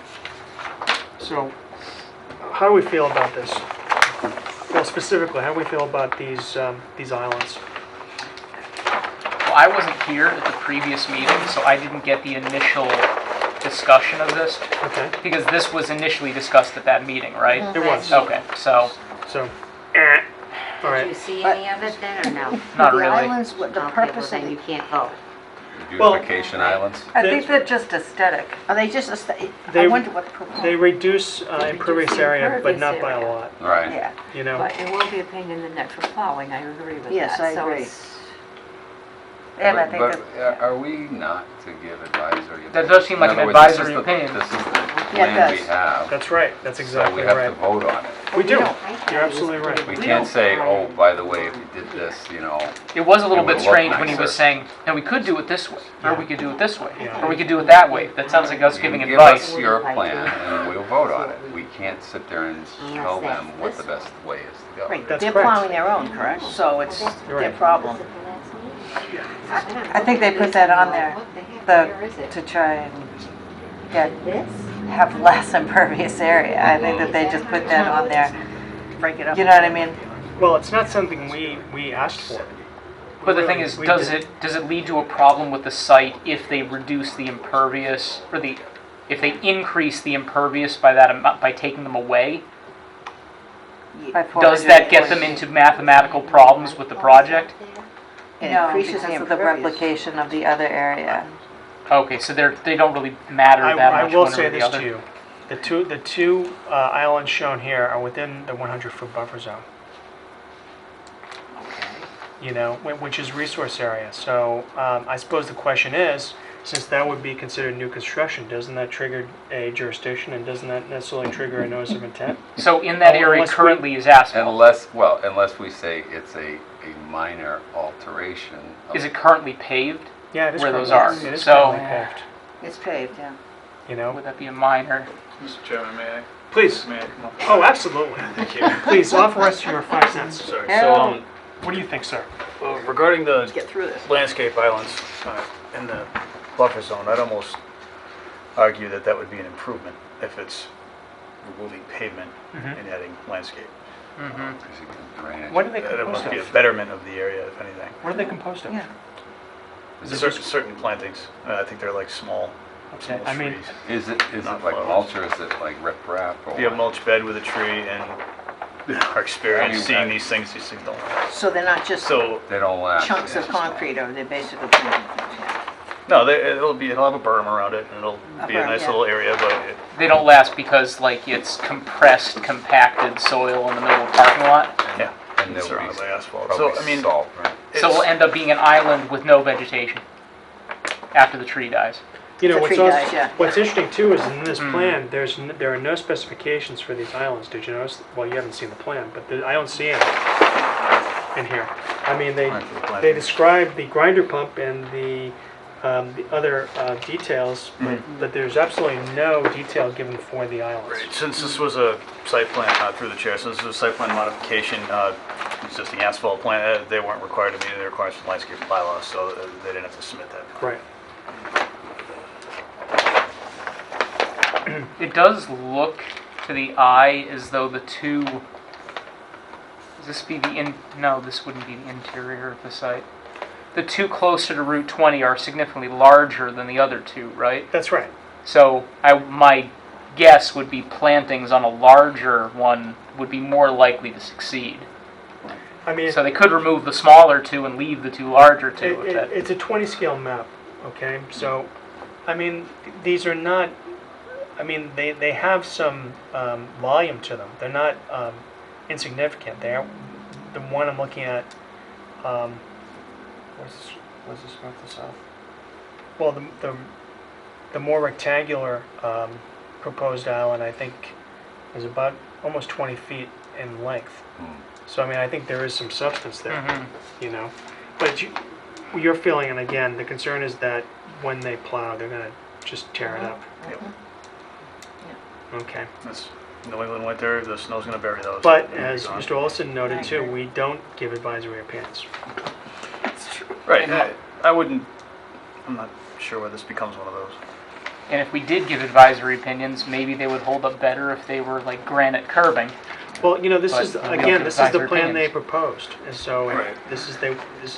So, how do we feel about this? Well, specifically, how do we feel about these islands? Well, I wasn't here at the previous meeting, so I didn't get the initial discussion of this, Okay. because this was initially discussed at that meeting, right? It was. Okay, so, So, all Did right. you see any of it then, or no? not The really. islands, the Okay, well purpose then of you it, can't vote. Beautification islands. I think they're just aesthetic. are they just, I They- wonder what purpose. They reduce impervious the area, but impervious not by a area. lot, Right. Yeah, you know? but it will be a pain in the neck for plowing, I agree with that. Yes, I So agree. it's- And I think But that, are we not to give advisory? That does seem like In an other words, this is advisory the- opinion. This is the Yeah, it plan we does. have. That's right. That's exactly So we have right. to vote on it. We do. don't- You're absolutely right. We can't say, oh, by the way, if you did this, you know, It was a little It bit would look strange when he nicer. was saying, no, we could do it this way, or we could do it this way, Yeah. or we could do it that way. That sounds like us giving give advice. us your plan and we'll vote on it. We can't sit there and tell them what the best way is to go. Right, That's they're correct. plowing their own, correct? So it's You're their right. problem. I think they put that on there, to try and have less impervious area. I think that they just put that on there. Break it up. You know what I mean? Well, it's not something we asked for. But the Really, thing is, we does did- it lead to a problem with the site if they reduce the impervious, or if they increase the impervious by that amount, by taking them away? By Does that get them into mathematical problems with the project? It No, increases because the of the impervious. replication of the other area. Okay, so they don't really matter that I much will one say or the this other. to you. The two islands shown here are within the 100-foot buffer zone. You know, which is resource area. So I suppose the question is, since that would be considered new construction, doesn't that trigger a jurisdiction, and doesn't that necessarily trigger a notice of intent? So in that area Unless we- currently is asphalt. Unless we say it's a minor alteration. Is it currently paved? Yeah, it is Where those currently- are. It is So- currently paved. It's paved, yeah. You know, Would that be a minor? Mr. Chairman, may I? please. May I come up? Oh, absolutely. Thank you. Please offer us your 5 cents. Sorry, Harold. What do you think, sir? regarding the Let's get through this. landscape islands in the buffer zone, I'd almost argue that that would be an improvement if it's removing pavement Mhm. and adding landscape. Mm-hmm. Because you can drainage. What are they That composed must be a of? betterment of the area, if anything. What are they composed of? Yeah. Is it Certain plantings, I think they're like small Okay, I mean, trees. Is it Not like flowers. mulch or is it like riprap or? You have mulch bed with a tree, and our experience I mean, seeing these things don't last. So they're not just So, They don't last. chunks of concrete, or they're basically planting things, yeah. no, it'll have a berm around it, and it'll A be a berm, nice yeah. little area, but it, They don't last because like it's compressed, compacted soil in the middle of the parking lot. yeah, And it's there'll be surrounded by asphalt. probably So, I mean, salt, right? So we'll end up being an island with no vegetation after the tree dies. you know, The what's tree also, dies, yeah. what's interesting too is in this Mm. plan, there are no specifications for these islands. Did you notice? Well, you haven't seen the plan, but I don't see any in here. I mean, they describe the grinder pump and the other details, but there's absolutely no detail given for the islands. Right, since this was a site plan, through the chair, since this was a site plan modification, existing asphalt plant, they weren't required to meet the requirements of the landscape bylaws, so they didn't have to submit that. Right. It does look to the eye as though the two. Does this be the no, this wouldn't be the interior of the site. the two closer to Route 20 are significantly larger than the other two, right? That's right. So my guess would be plantings on a larger one would be more likely to succeed. I mean, So they could remove the smaller two and leave the two larger two. it's a 20 scale map, okay? So, I mean, these are not, I mean, they have some volume to them. They're not insignificant. They're, the one I'm looking at, where's this north to south? Well, the more rectangular proposed island, I think, is about almost 20 feet in length. So, I mean, I think there is some substance there, you know? But your feeling, and again, the concern is that when they plow, they're gonna just tear it up. Yep. Okay. It's New England winter, the snow's gonna bury those. But They'll be as gone. Mr. Olson noted too, we don't give advisory opinions. Right, I'm not sure whether this becomes one of those. And if we did give advisory opinions, maybe they would hold up better if they were like granite curbing. Well, you know, this But is, we don't again, give this is the advisory plan they opinions. proposed, and so Right. this is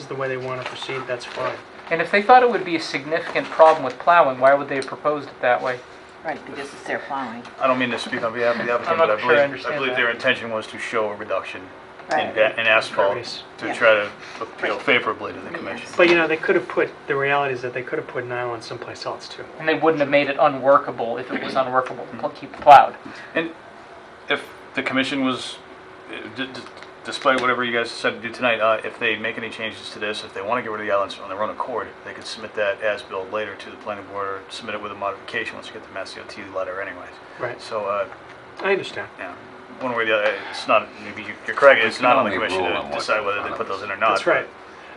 the way they want to proceed, that's fine. And if they thought it would be a significant problem with plowing, why would they have proposed it that way? Right, because it's their plowing. I don't mean to speak on behalf of the applicant, I'm not but sure I understand believe that. their intention was to show a reduction Right. in asphalt Impervious. to Yeah. try to appeal favorably to the commission. But you know, they could have put, the reality is that they could have put an island someplace else too. And they wouldn't have made it unworkable if it was unworkable to keep it plowed. And if the commission was, despite whatever you guys decided to do tonight, if they make any changes to this, if they want to get rid of the islands on their own accord, they could submit that as-built later to the planning board, or submit it with a modification once you get the Mass DOT letter anyways. Right. So, I understand. yeah, one way or the other, it's not, maybe you're correct, it's can not on the only commission rule to on what decide goes whether they on put it. those in or not. That's right.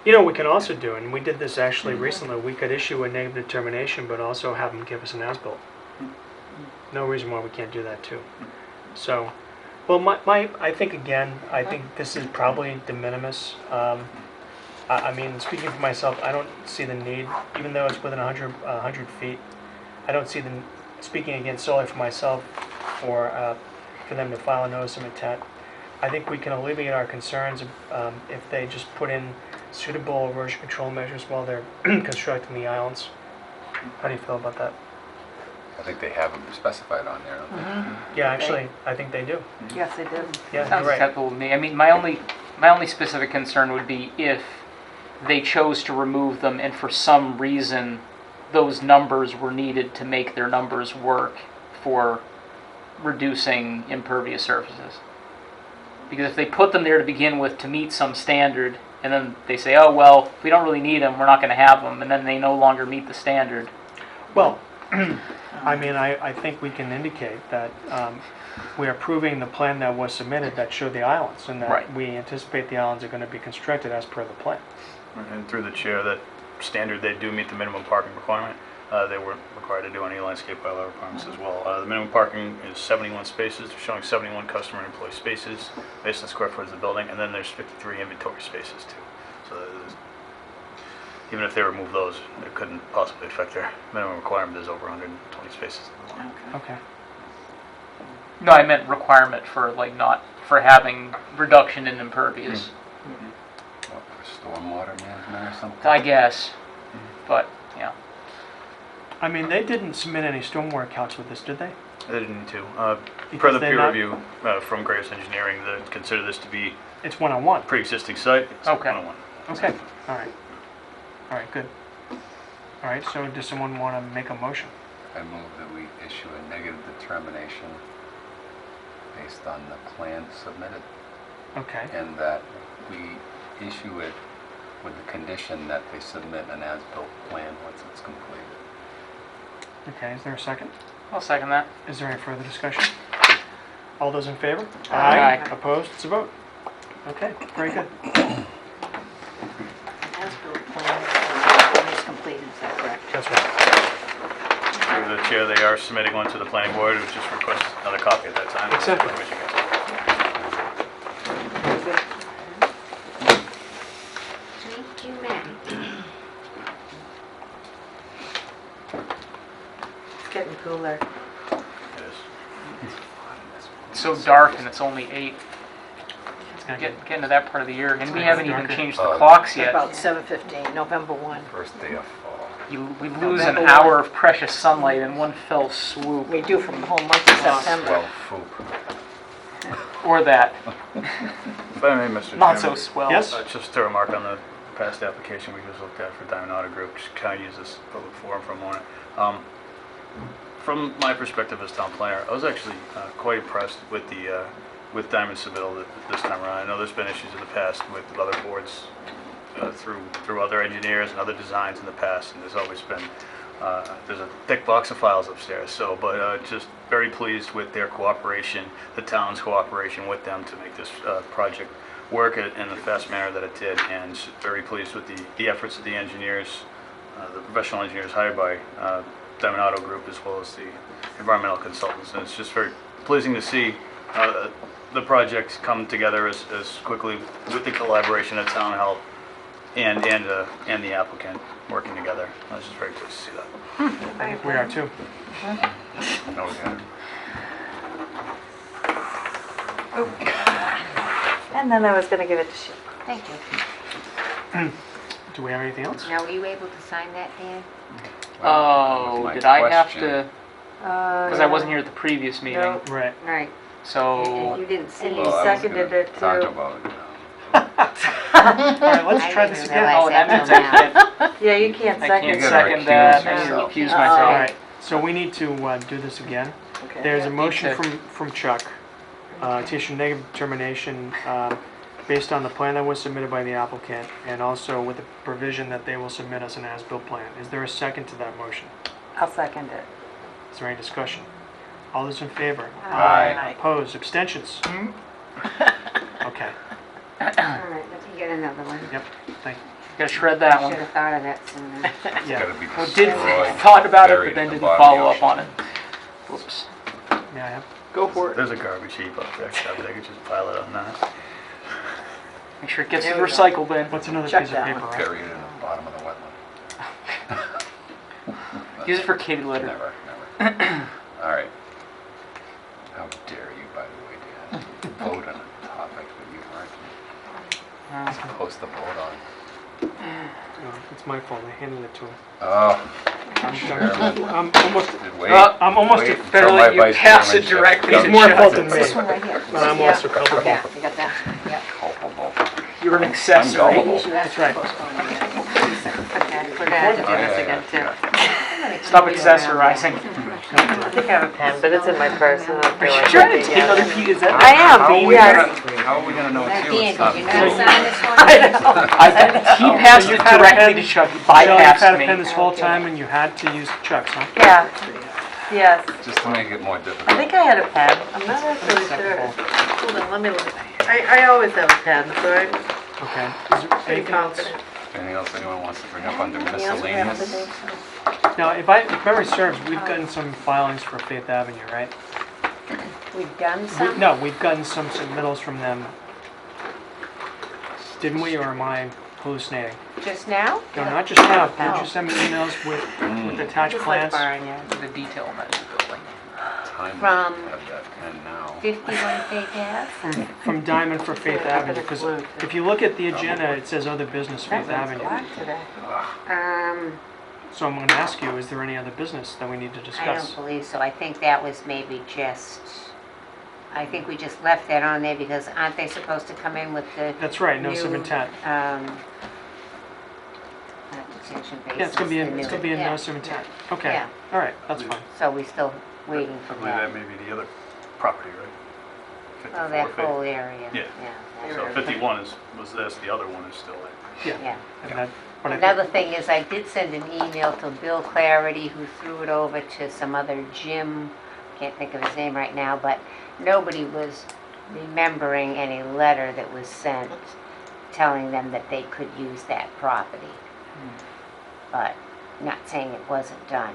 You know, we can also do, and we did this actually recently, we could issue a negative determination, but also have them give us an as-built. No reason why we can't do that too. So, well, I think again, I think this is probably de minimis. I mean, speaking for myself, I don't see the need, even though it's within 100 feet, I don't see the, speaking again solely for myself, for them to file a notice of intent. I think we can alleviate our concerns if they just put in suitable erosion control measures while they're constructing the islands. How do you feel about that? I think they have them specified on there, don't they? Yeah, actually, I think they do. Yes, they do. Yeah, Sounds you're right. acceptable to me. I mean, my only specific concern would be if they chose to remove them and for some reason those numbers were needed to make their numbers work for reducing impervious surfaces. Because if they put them there to begin with to meet some standard, and then they say, oh, well, we don't really need them, we're not going to have them, and then they no longer meet the standard. Well, I mean, I think we can indicate that we are approving the plan that was submitted that showed the islands, and that Right. we anticipate the islands are going to be constructed as per the plan. And through the chair, that standard, they do meet the minimum parking requirement. They weren't required to do any landscape bylaw requirements as well. The minimum parking is 71 spaces, they're showing 71 customer and employee spaces based on square footage of the building, and then there's 53 inventory spaces too. So even if they remove those, it couldn't possibly affect their minimum requirement. There's over 120 spaces in the line. Okay. No, I meant requirement for like not for having reduction in impervious. What, for stormwater management or something? I guess, but yeah. I mean, they didn't submit any stormwater counts with this, did they? They didn't need to. Per Because the they're peer not- review from Graves Engineering, they consider this to be It's one-on-one. pre-existing site. It's Okay. one-on-one. Okay, all right. All right, good. All right, so does someone want to make a motion? I move that we issue a negative determination based on the plan submitted, Okay, and that we issue it with the condition that they submit an as-built plan once it's completed. okay, is there a second? I'll second that. Is there any further discussion? All those in favor? Aye. Opposed? It's a vote. Okay, very good. As-built plan, when it's completed, is that correct? That's right. Through the chair, they are submitting one to the planning board, which just requests another copy at that time. Exactly. Permission gets. Thank you, Matt. It's getting cooler. It is. It's so dark and it's only 8. It's gonna get getting to that part of the year, and we gonna haven't get even darker. changed the clocks yet. About 7:15, November 1. First day of fall. We lose an November hour 1. of precious sunlight in one fell swoop. We do from the whole month of September. Well, foop. Or that. If I may, Mr. Not Chairman. so swell. Yes? Just to remark on the past application we just looked at for Diamond Auto Group, just kind of use this public forum for a moment. From my perspective as town planner, I was actually quite impressed with the with Diamond Submittal this time around. I know there's been issues in the past with other boards through other engineers and other designs in the past, and there's always been there's a thick box of files upstairs. So, but just very pleased with their cooperation, the town's cooperation with them to make this project work in the fast manner that it did, and very pleased with the efforts of the engineers, the professional engineers hired by Diamond Auto Group, as well as the environmental consultants. And it's just very pleasing to see the project come together as quickly with the collaboration of Town Health and the applicant working together. I was just very pleased to see that. I think we are too. No, we got it. And then I was gonna give it to Sheila. Thank you. Do we have anything else? Now, were you able to sign that, Dan? Well, that was Oh, my did I have question. to? Because I wasn't here at the previous meeting. No. Right. Right. So You didn't see And it. you Well, I was seconded gonna it, talk too. about, All right, let's I try didn't this realize again. oh, that means till I now. can't. Yeah, you can't I second. can't You gotta second recuse that. I need to yourself. recuse Uh-oh. All myself. right, so we need to do this again. Okay. There's a Yeah, motion me too. from Chuck to issue negative determination based on the plan that was submitted by the applicant and also with the provision that they will submit us an as-built plan. Is there a second to that motion? I'll second it. Is there any discussion? All those in favor? Aye. Opposed? Abstentions? Hmm? Okay, All right, let me get another one. yep, thank Gotta shred that Should one. have thought of that sooner. it's Yeah. gotta be Well, did destroyed, thought about it, buried but then at the didn't bottom of the follow up ocean. on it. Whoops. Yeah, I have. Go for it. There's a garbage heap up there, so they could just pile it on that. Make sure it gets to There the we go. recycle bin. What's another Check piece of that paper, one. right? Buried in the bottom of the wetland. Use it for kitty litter. Never, never. All right. How dare you, by the way, Dan, vote on a topic that you weren't supposed to vote on. Oh, it's my fault, I handed it to him. Oh, I'm Chairman. I'm almost Wait a until Barely, my you vice pass it chairmanship directly It's to comes. more Chuck. fault than me, This one right here. but I'm Yeah. also culpable. Yeah, you got that? Yeah. Culpable. You're an accessory. gullible. That's right. Okay, we're gonna have to do Oh, this yeah, again, too. yeah. Stop accessorizing. I think I have a pen, but it's in my purse, and I don't feel like Trying to looking take at other it. pieces. I am, How are we yes. gonna- How are we gonna know Now, it's you? Dan, It's not did you me. not sign this one? He passed it directly to Chuck. He Michelle, you've had bypassed a pen me. this whole time and you had to use Chuck's, huh? Yeah, yes. Just to make it more I difficult. think I had a pen. I'm not actually sure. Hold on, let me look. I always have a pen, so I'm Okay. Is there pretty anything else? confident. Anything else anyone wants to bring up under Anything else we have for miscellaneous? today? Now, if memory serves, we've gotten some filings for Faith Avenue, right? We've done some? No, we've gotten some submittals from them. Didn't we, or am I hallucinating? Just now? No, not just now. Did No. you send me emails with attached Just like plans? borrowing it. The detail on that new building. Time to From- have that pen now. 51 Faith Ave? From Diamond for Faith Yeah, Avenue, but because it's blue, too. if you look at the agenda, it says other business That Faith one's Avenue. black today. So I'm gonna ask you, is there any other business that we need to I discuss? don't believe so. I think that was maybe just, I think we just left that on there because aren't they supposed to come in with the That's right, notice of new, intent. not detention basis? Yeah, it's gonna be the in, it's new- gonna be in yeah. notice of intent. Okay, Yeah. all right, that's fine. So we still waiting for I believe that? that may be the other property, right? Oh, that 54, whole area? Yeah. Yeah. So 51 was this, the other one is still there. Yeah. And that, but I Another think, thing is I did send an email to Bill Clarity, who threw it over to some other Jim, can't think of his name right now, but nobody was remembering any letter that was sent telling them that they could use that property. But not saying it wasn't done.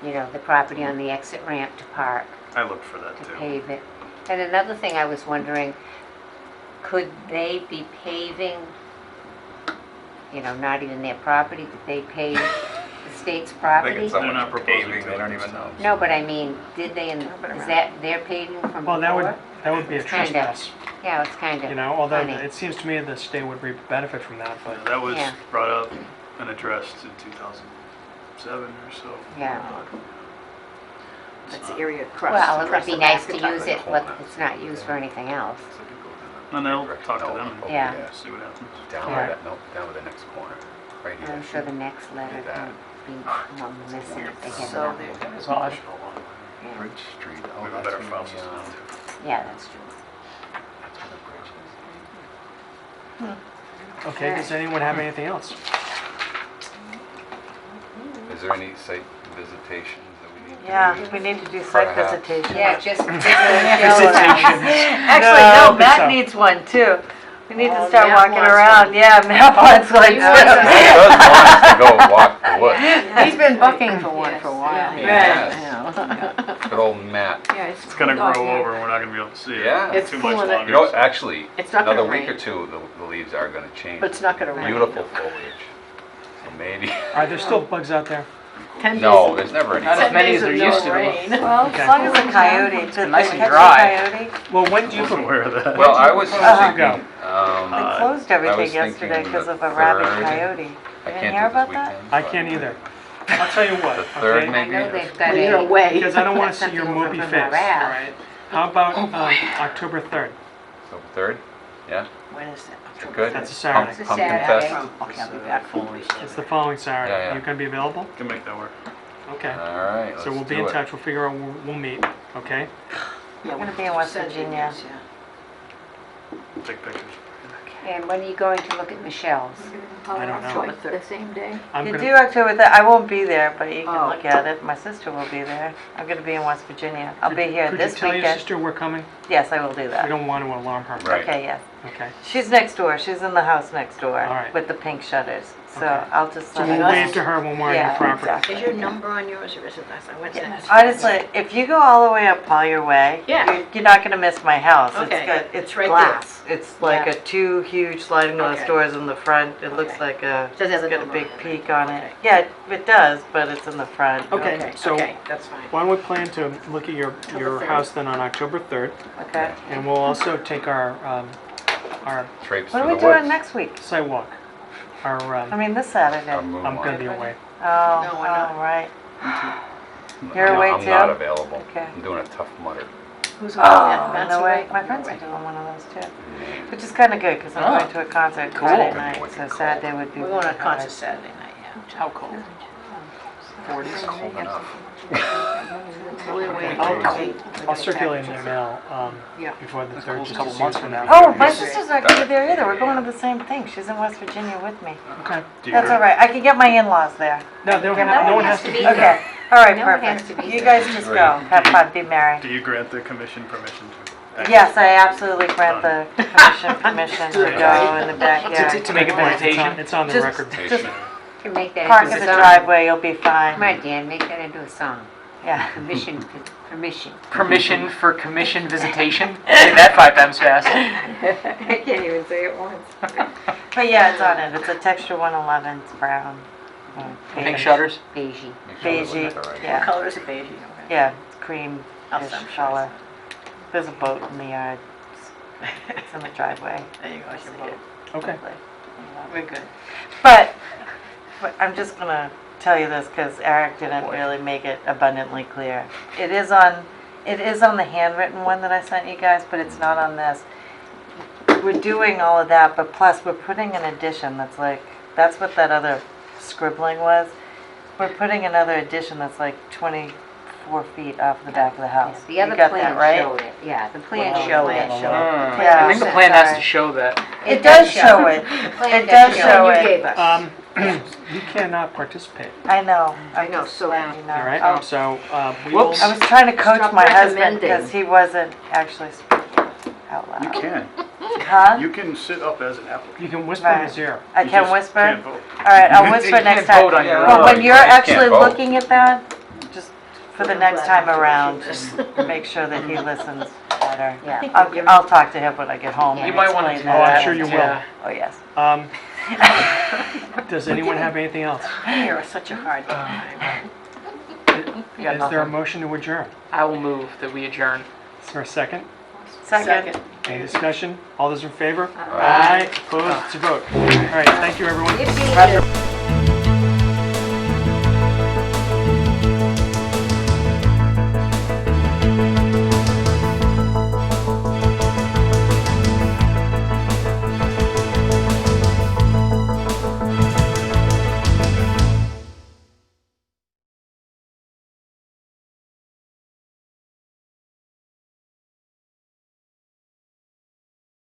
You know, the property on the exit ramp to park, I looked for that to too. pave it. And another thing I was wondering, could they be paving, you know, not even their property, could they pave the state's I think property? it's someone's not proposing paving, to they don't do even so. know. No, but I mean, did they, is that their paving from Well, before? that would be a It's kinda- trespass, Yeah, it's kind you of know, although funny. it seems to me the state would benefit from that, but That was Yeah. brought up and addressed in 2007 or so. Yeah. That's the area across. Well, it would across be the nice back to of use it, but it's not used for anything else. And they'll talk to them and Yeah. see what happens. Down Yeah. by that, no, down by the next corner, right And here. I'm sure the next letter That. can be missing if they get So another. there- It's odd. Yeah. Bridge Street, oh, We have a that's better from file the, system now, too. Yeah, that's true. that's where the bridge okay, does anyone have anything else? is. Is there any site visitations that we need to do? Yeah, we need to do site Perhaps. visitation. Yeah, just. Actually, No, I no, don't think Matt so. needs one too. We need to Oh, start Matt walking wants around. one. Yeah, Matt wants one You want too. He does want us to go walk the woods. He's been bucking for one for a while. Yes. Good old Matt. Yeah, It's gonna grow over and we're not gonna be able to see it. Yeah. It's Too full much of it. longer. You know, actually, It's not gonna another week or rain. two, the leaves are gonna change. But it's not gonna rain. Beautiful foliage. So maybe, Are there still bugs out there? 10 no, days there's never any. Not as 10 many days as there of no used to be. rain. Well, Okay. as long as a coyote, did they nice and catch a dry. coyote? Well, when do you, Wasn't aware of that. Well, I was Uh-huh. thinking, They closed I everything was yesterday thinking because the of a rabid 3rd. coyote. I You didn't can't hear do this about that? weekend. I but can't either. I'll tell you what, The 3rd okay? I maybe? know they've got When you're a, away. Because I don't want to see Something your over mopey from face, all Iraq. right? How about October 3rd? So 3rd, yeah, When is that? is it good? That's a Saturday. It's a Pumpkin Saturday. Fest? Okay, I'll be back for a week. It's the following Saturday. Yeah, yeah. You gonna be available? Can make that work. Okay. All right, let's So we'll be do in it. touch, we'll figure out when we'll meet, okay? Yeah, I'm gonna be in West send Virginia. emails, yeah. Take pictures. And when are you going to look at Michelle's? I don't know. Like the same day? I'm You gonna, do October, I won't be there, but you can Oh. look at it. My sister will be there. I'm gonna be in West Virginia. I'll be here could you this tell your weekend. sister we're coming? Yes, I will do We that. don't want to alarm her. Right. Okay, yes. Okay. She's next door. She's in the house next door All right. with the pink shutters. So Okay. I'll just So let we'll her wave know. to her when we're on your Yeah, property. exactly. Is your number on yours or is it last? I went to that. Honestly, if you go all the way up Collier Way, Yeah. you're not gonna miss my house. Okay. It's good. It's It's right glass. It's like Yeah. a 2 huge sliding glass Okay. doors in the front. It looks Okay. like a, Just has a it's got a number big on it. peak on it. Okay. Yeah, it does, but it's in the front. Okay, so Okay, that's fine. why don't we plan to look at your October 3rd. house then on October 3rd, Okay. and we'll also take our Traipse What are through we the woods. doing next week? sidewalk. Our, I mean, this Saturday. Our Oh, moon I'm gonna walk. be away. No, we're not. oh, right. You're No, away I'm too? not available. Okay. I'm doing a Tough Mudder. Who's Oh, Matt's no way. away? My You're friends are away. doing one of those too. Which is kind of good because I'm Oh. going to a concert Cool. Friday Gonna be night, wicked so cold. Saturday would be. We're going to a really concert hard. Saturday night, yeah. How cold? It's cold enough. I'll circulate an email Yeah. before the 3rd, cool. just Couple to see months what's from going now. on. Oh, my sister's not gonna be there either. We're going to the same thing. She's in West Virginia with me. Okay. Do you That's all right. I can get my in-laws there. No, no one has to be there. Okay. All right, No one has perfect. to be You there. guys just go. Have fun. Be merry. Do you grant the commission permission to? Yes, I absolutely grant the commission permission to go in the To backyard. make a point, presentation? it's on the Just- record. Just Can make that park into in a the song. driveway. You'll be fine. Come on, Dan, make that into a song. Yeah. Permission. Permission for commission visitation? Say that 5 times fast. I can't even say it once. But yeah, it's on it. It's a texture 111. It's brown. Pink beige. shutters? Beigey. Make sure we Beige. look at the right- What Yeah. color is it, beige? Okay. Yeah. It's cream I'll send color. There's a boat in the yard. It's in the driveway. There you go, that's your vote. Okay. Lovely. We're good. But I'm just gonna tell you this because Eric didn't really make it abundantly clear. It is on the handwritten one that I sent you guys, but it's not on this. We're doing all of that, but plus we're putting an addition that's like, that's what that other scribbling was. We're putting another addition that's like 24 feet off the back of the house. The other You got plan that right? showed it. Yeah, the plan Well, showed plan it. showed it. Yeah. I think the plan has Sorry. to show that. It does show it. plan It does does show You it. gave us. You cannot participate, I know. I know, so letting you know. all right? Oh. So, we will, Whoops. I was trying to coach Stop my husband recommending. because he wasn't actually speaking out loud. You can. Huh? You can sit up as an applicant. you can whisper in Right. his ear. I You can just whisper? can't vote. All right, I'll You whisper can't next vote time. on your But own. when you're You guys actually can't vote. looking at that, just for the next time around, just make sure that he listens better. Yeah. I'll talk to him when I get home You and might wanna explain do Oh, that. I'm sure you will. Yeah. Oh, yes. Does anyone have anything else? You're such a hard time. got Is there a nothing. motion to adjourn? I will move that we adjourn. Is there a second? Second. Any discussion? All those in favor? Aye. Opposed? It's a vote. All right, thank you, everyone. Yippee.